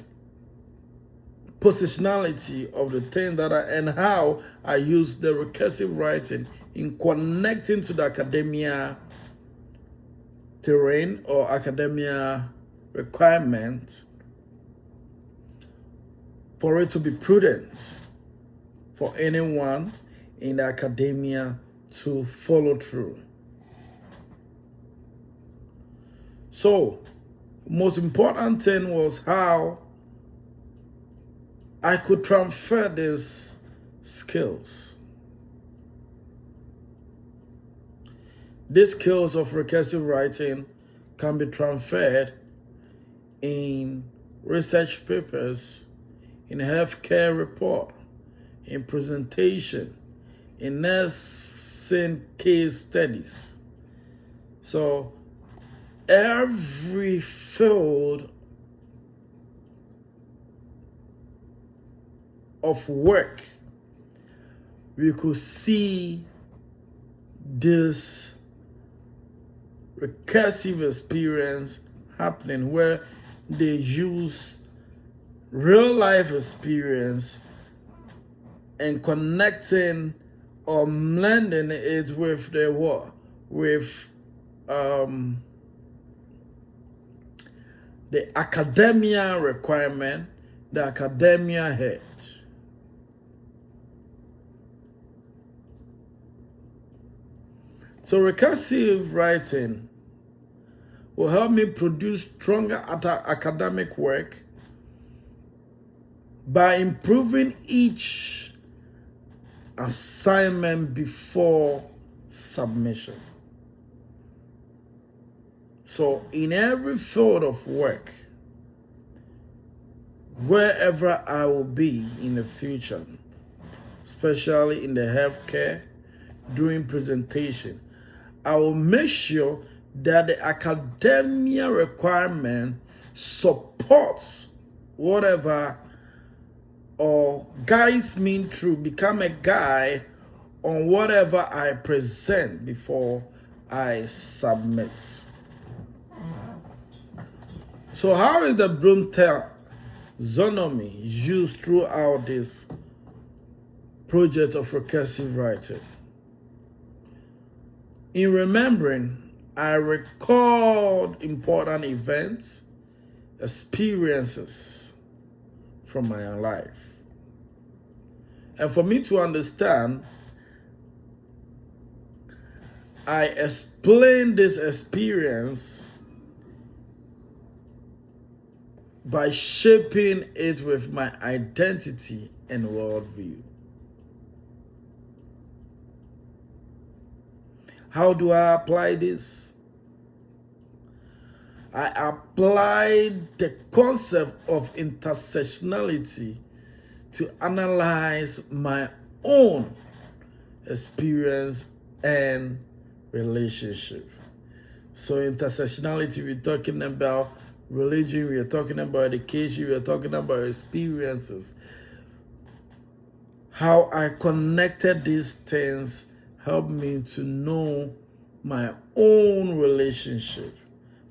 positionality of the things that and how I use the recursive writing in connecting to the academia terrain or academia requirement for it to be prudent for anyone in the academia to follow through. So, most important thing was how I could transfer these skills. These skills of recursive writing can be transferred in research papers, in healthcare report, in presentation, in nursing case studies. So every field of work, we could see this recursive experience happening where they use real life experience and connecting or blending it with the what? With the academia requirement, the academia head. So recursive writing will help me produce stronger academic work by improving each assignment before submission. So in every field of work, wherever I will be in the future, especially in the healthcare, during presentation, I will make sure that the academia requirement supports whatever or guides me through, become a guide on whatever I present before I submit. So how is the Bloom taxonomy used throughout this project of recursive writing? In remembering, I record important events, experiences from my own life. And for me to understand, I explain this experience by shaping it with my identity and worldview. How do I apply this? I apply the concept of intersectionality to analyze my own experience and relationship. So intersectionality, we're talking about religion, we are talking about education, we are talking about experiences. How I connected these things helped me to know my own relationship,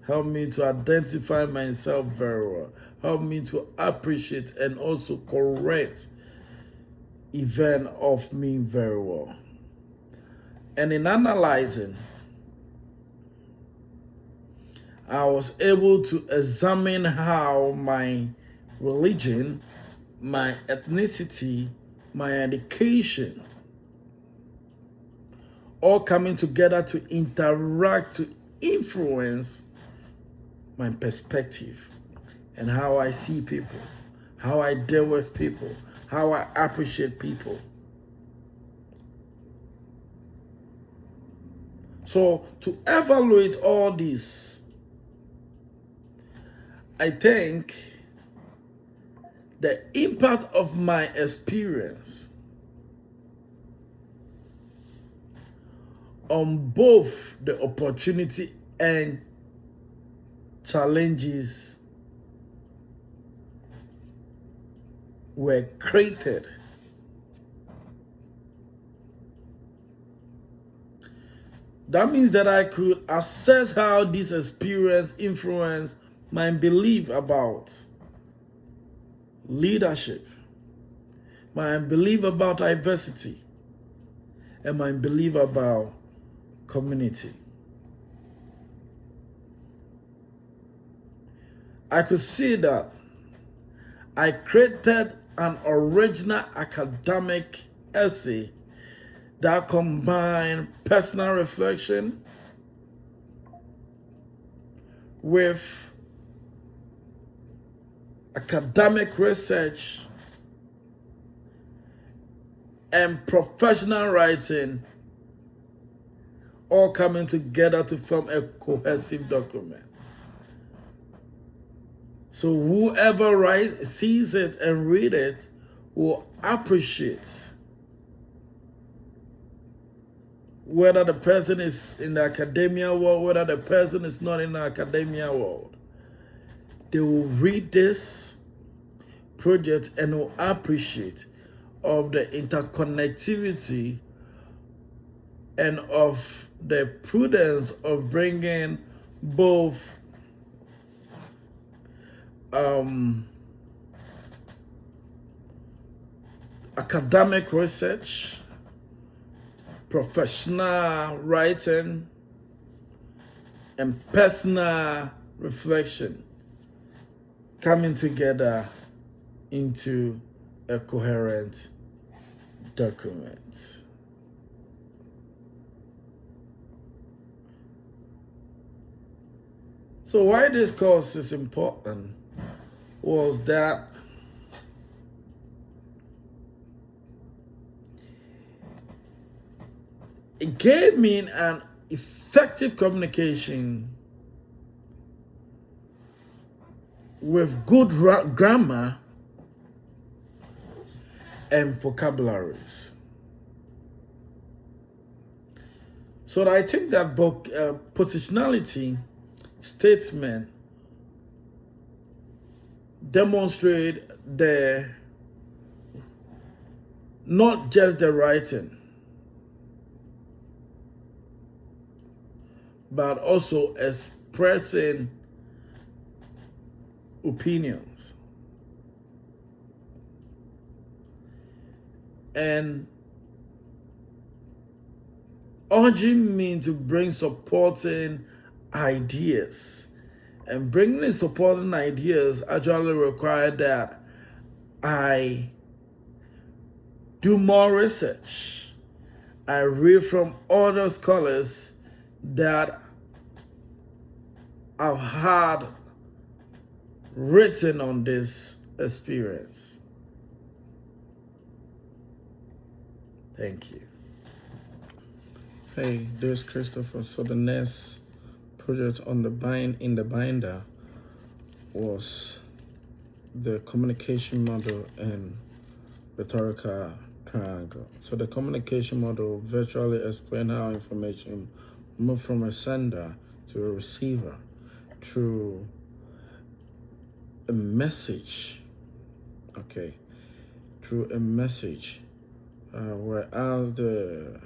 helped me to identify myself very well, helped me to appreciate and also correct event of me very well. And in analyzing, I was able to examine how my religion, my ethnicity, my education, all coming together to interact, to influence my perspective and how I see people, how I deal with people, how I appreciate people. So to evaluate all this, I think the impact of my experience on both the opportunity and challenges were created. That means that I could assess how this experience influenced my belief about leadership, my belief about diversity, and my belief about community. I could see that I created an original academic essay that combined personal reflection, with academic research and professional writing all coming together to form a cohesive document. So whoever sees it and read it will appreciate, whether the person is in the academia world, whether the person is not in the academia world. They will read this project and will appreciate of the interconnectivity and of the prudence of bringing both academic research, professional writing, and personal reflection coming together into a coherent document. So why this course is important was that it gave me an effective communication with good grammar and vocabularies. So I think that book positionality statement demonstrate not just the writing, but also expressing opinions and urging me to bring supporting ideas. And bringing supporting ideas actually required that I do more research. I read from other scholars that I've had written on this experience. Thank you. Hey, this is Christopher. So the next project on the binder was the communication model and rhetorical triangle. So the communication model virtually explains how information moves from a sender to a receiver through a message. Okay, through a message. Whereas the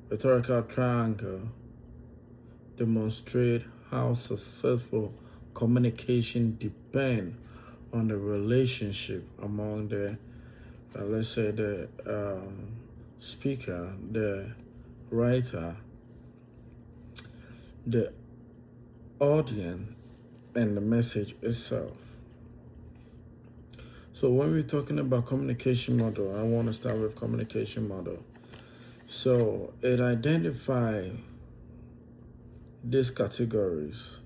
rhetorical triangle demonstrate how successful communication depends on the relationship among the, let's say, the speaker, the writer, the audience, and the message itself. So when we're talking about communication model, I want to start with communication model. So it identifies these categories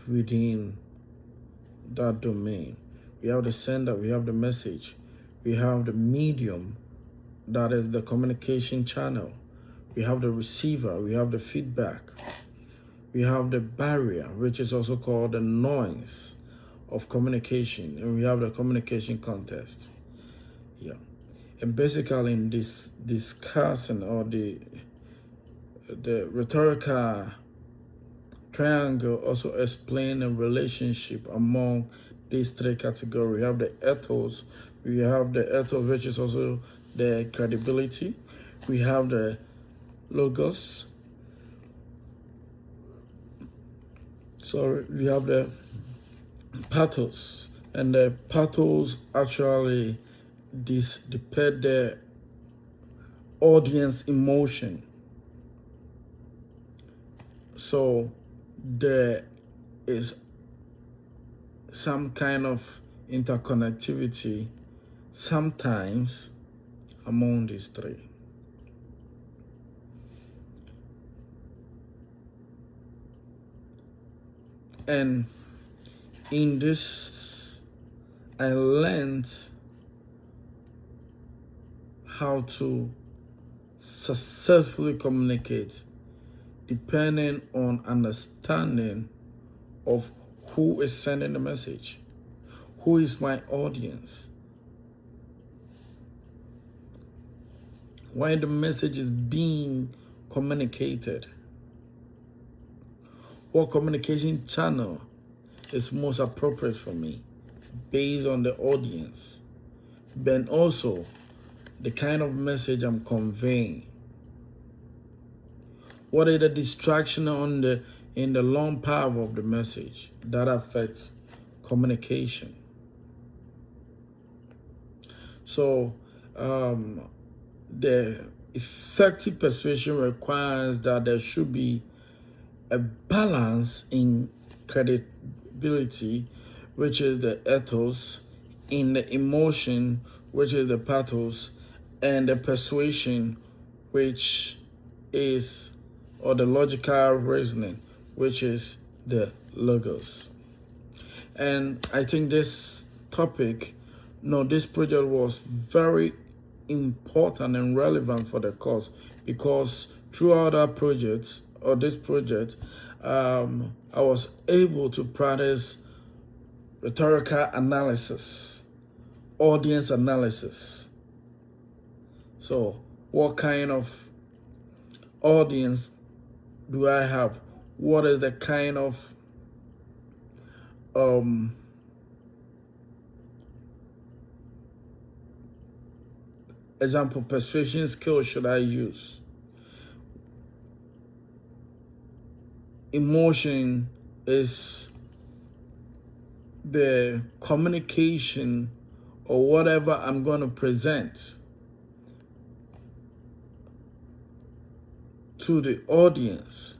within that domain. We have the sender, we have the message, we have the medium, that is the communication channel, we have the receiver, we have the feedback, we have the barrier, which is also called the noise of communication, and we have the communication context. Yeah. And basically in this discussion, or the rhetorical triangle also explain the relationship among these three categories. We have the ethos, which is also the credibility. We have the logos. So we have the pathos, and the pathos actually depict the audience emotion. So there is some kind of interconnectivity sometimes among these three. And in this, I learned how to successfully communicate depending on understanding of who is sending the message, who is my audience, why the message is being communicated, what communication channel is most appropriate for me based on the audience, then also the kind of message I'm conveying. What is the distraction in the long path of the message that affects communication? So the effective persuasion requires that there should be a balance in credibility, which is the ethos, in the emotion, which is the pathos, and the persuasion, which is, or the logical reasoning, which is the logos. And I think this topic, this project was very important and relevant for the course, because throughout our project, or this project, I was able to practice rhetorical analysis, audience analysis. So what kind of audience do I have? What is the kind of example persuasion skills should I use? Emotion is the communication or whatever I'm going to present to the audience.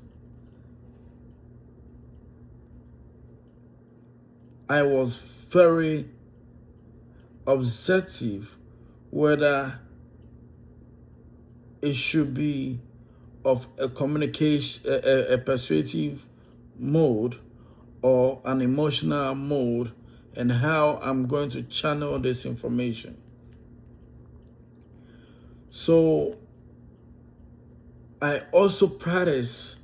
I was very obsessive whether it should be of a communication, a persuasive mode or an emotional mode, and how I'm going to channel this information. So I also practice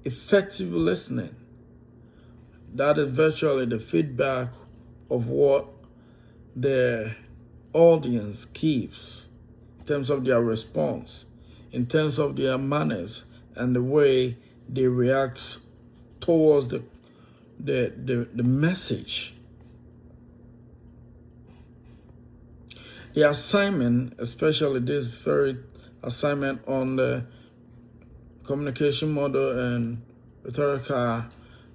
effective listening. That is virtually the feedback of what the audience gives in terms of their response, in terms of their manners and the way they react towards the message. The assignment, especially this very assignment on the communication model and rhetorical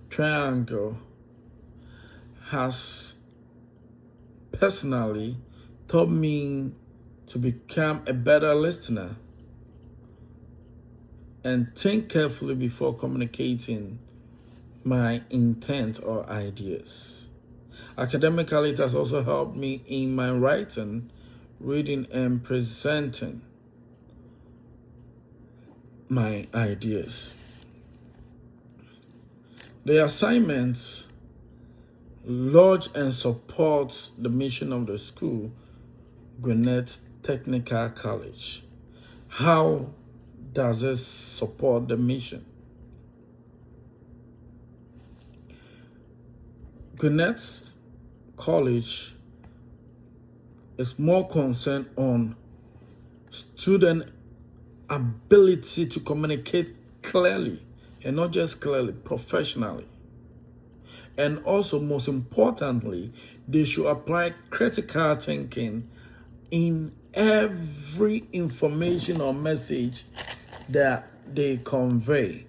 triangle, has personally taught me to become a better listener and think carefully before communicating my intent or ideas. Academically, it has also helped me in my writing, reading, and presenting my ideas. The assignments lodge and support the mission of the school, Gwinnett Technical College. How does it support the mission? Gwinnett College is more concerned on student ability to communicate clearly, and not just clearly, professionally. And also, most importantly, they should apply critical thinking in every information or message that they convey.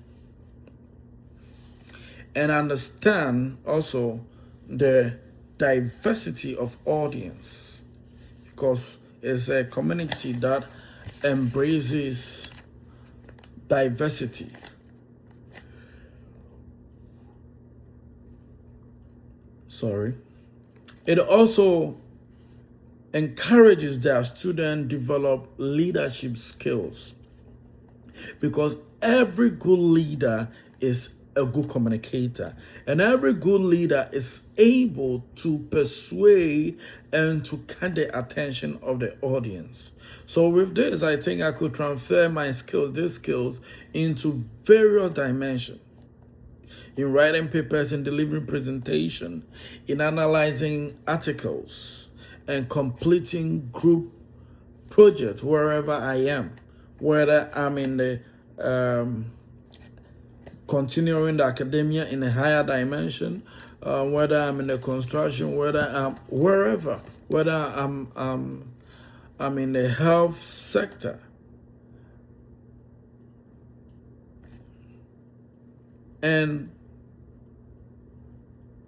And understand also the diversity of audience, because it's a community that embraces diversity. It also encourages their students develop leadership skills, because every good leader is a good communicator. And every good leader is able to persuade and to catch the attention of the audience. So with this, I think I could transfer my skills, these skills, into various dimensions. In writing papers, in delivering presentation, in analyzing articles, and completing group projects wherever I am, whether I'm in the continuing the academia in a higher dimension, whether I'm in the construction, whether I'm wherever, whether I'm in the health sector. And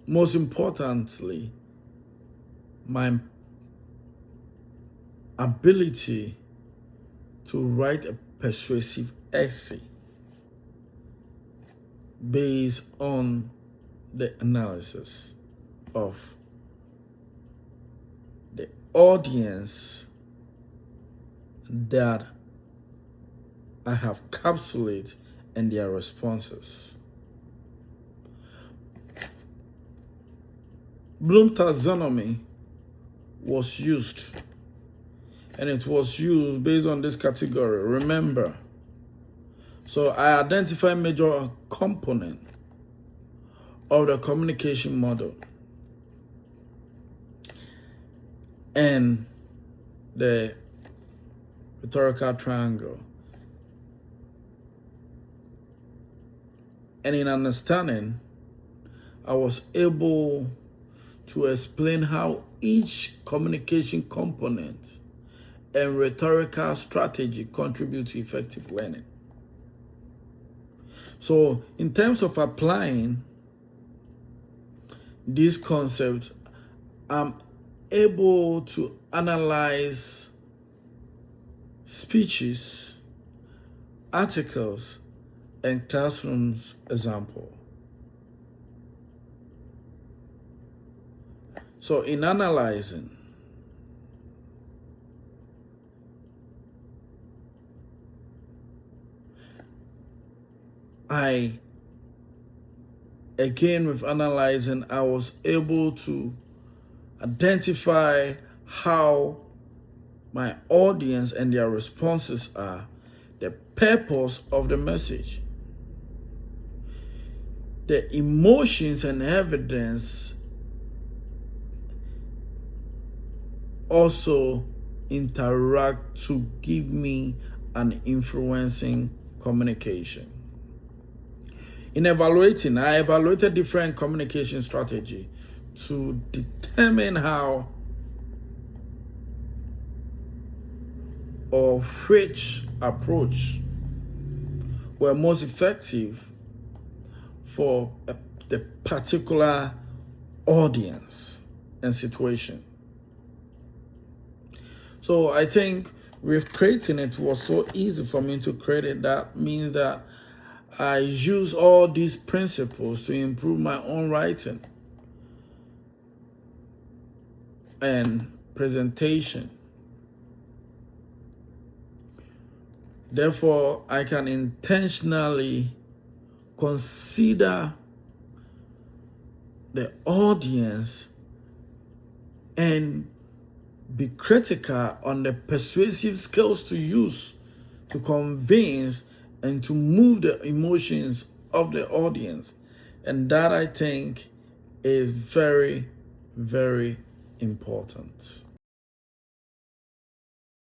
most importantly, my ability to write a persuasive essay based on the analysis of the audience that I have capsulated and their responses. Bloom taxonomy was used, and it was used based on this category. Remember, so I identify major component of the communication model and the rhetorical triangle. And in understanding, I was able to explain how each communication component and rhetorical strategy contribute to effective learning. So in terms of applying these concepts, I'm able to analyze speeches, articles, and classrooms example. So in analyzing, I was able to identify how my audience and their responses are, the purpose of the message, the emotions and evidence also interact to give me an influencing communication. In evaluating, I evaluated different communication strategy to determine how or which approach were most effective for the particular audience and situation. So I think with creating it was so easy for me to create it. That means that I use all these principles to improve my own writing and presentation. Therefore, I can intentionally consider the audience and be critical on the persuasive skills to use to convince and to move the emotions of the audience. And that, I think, is very, very important.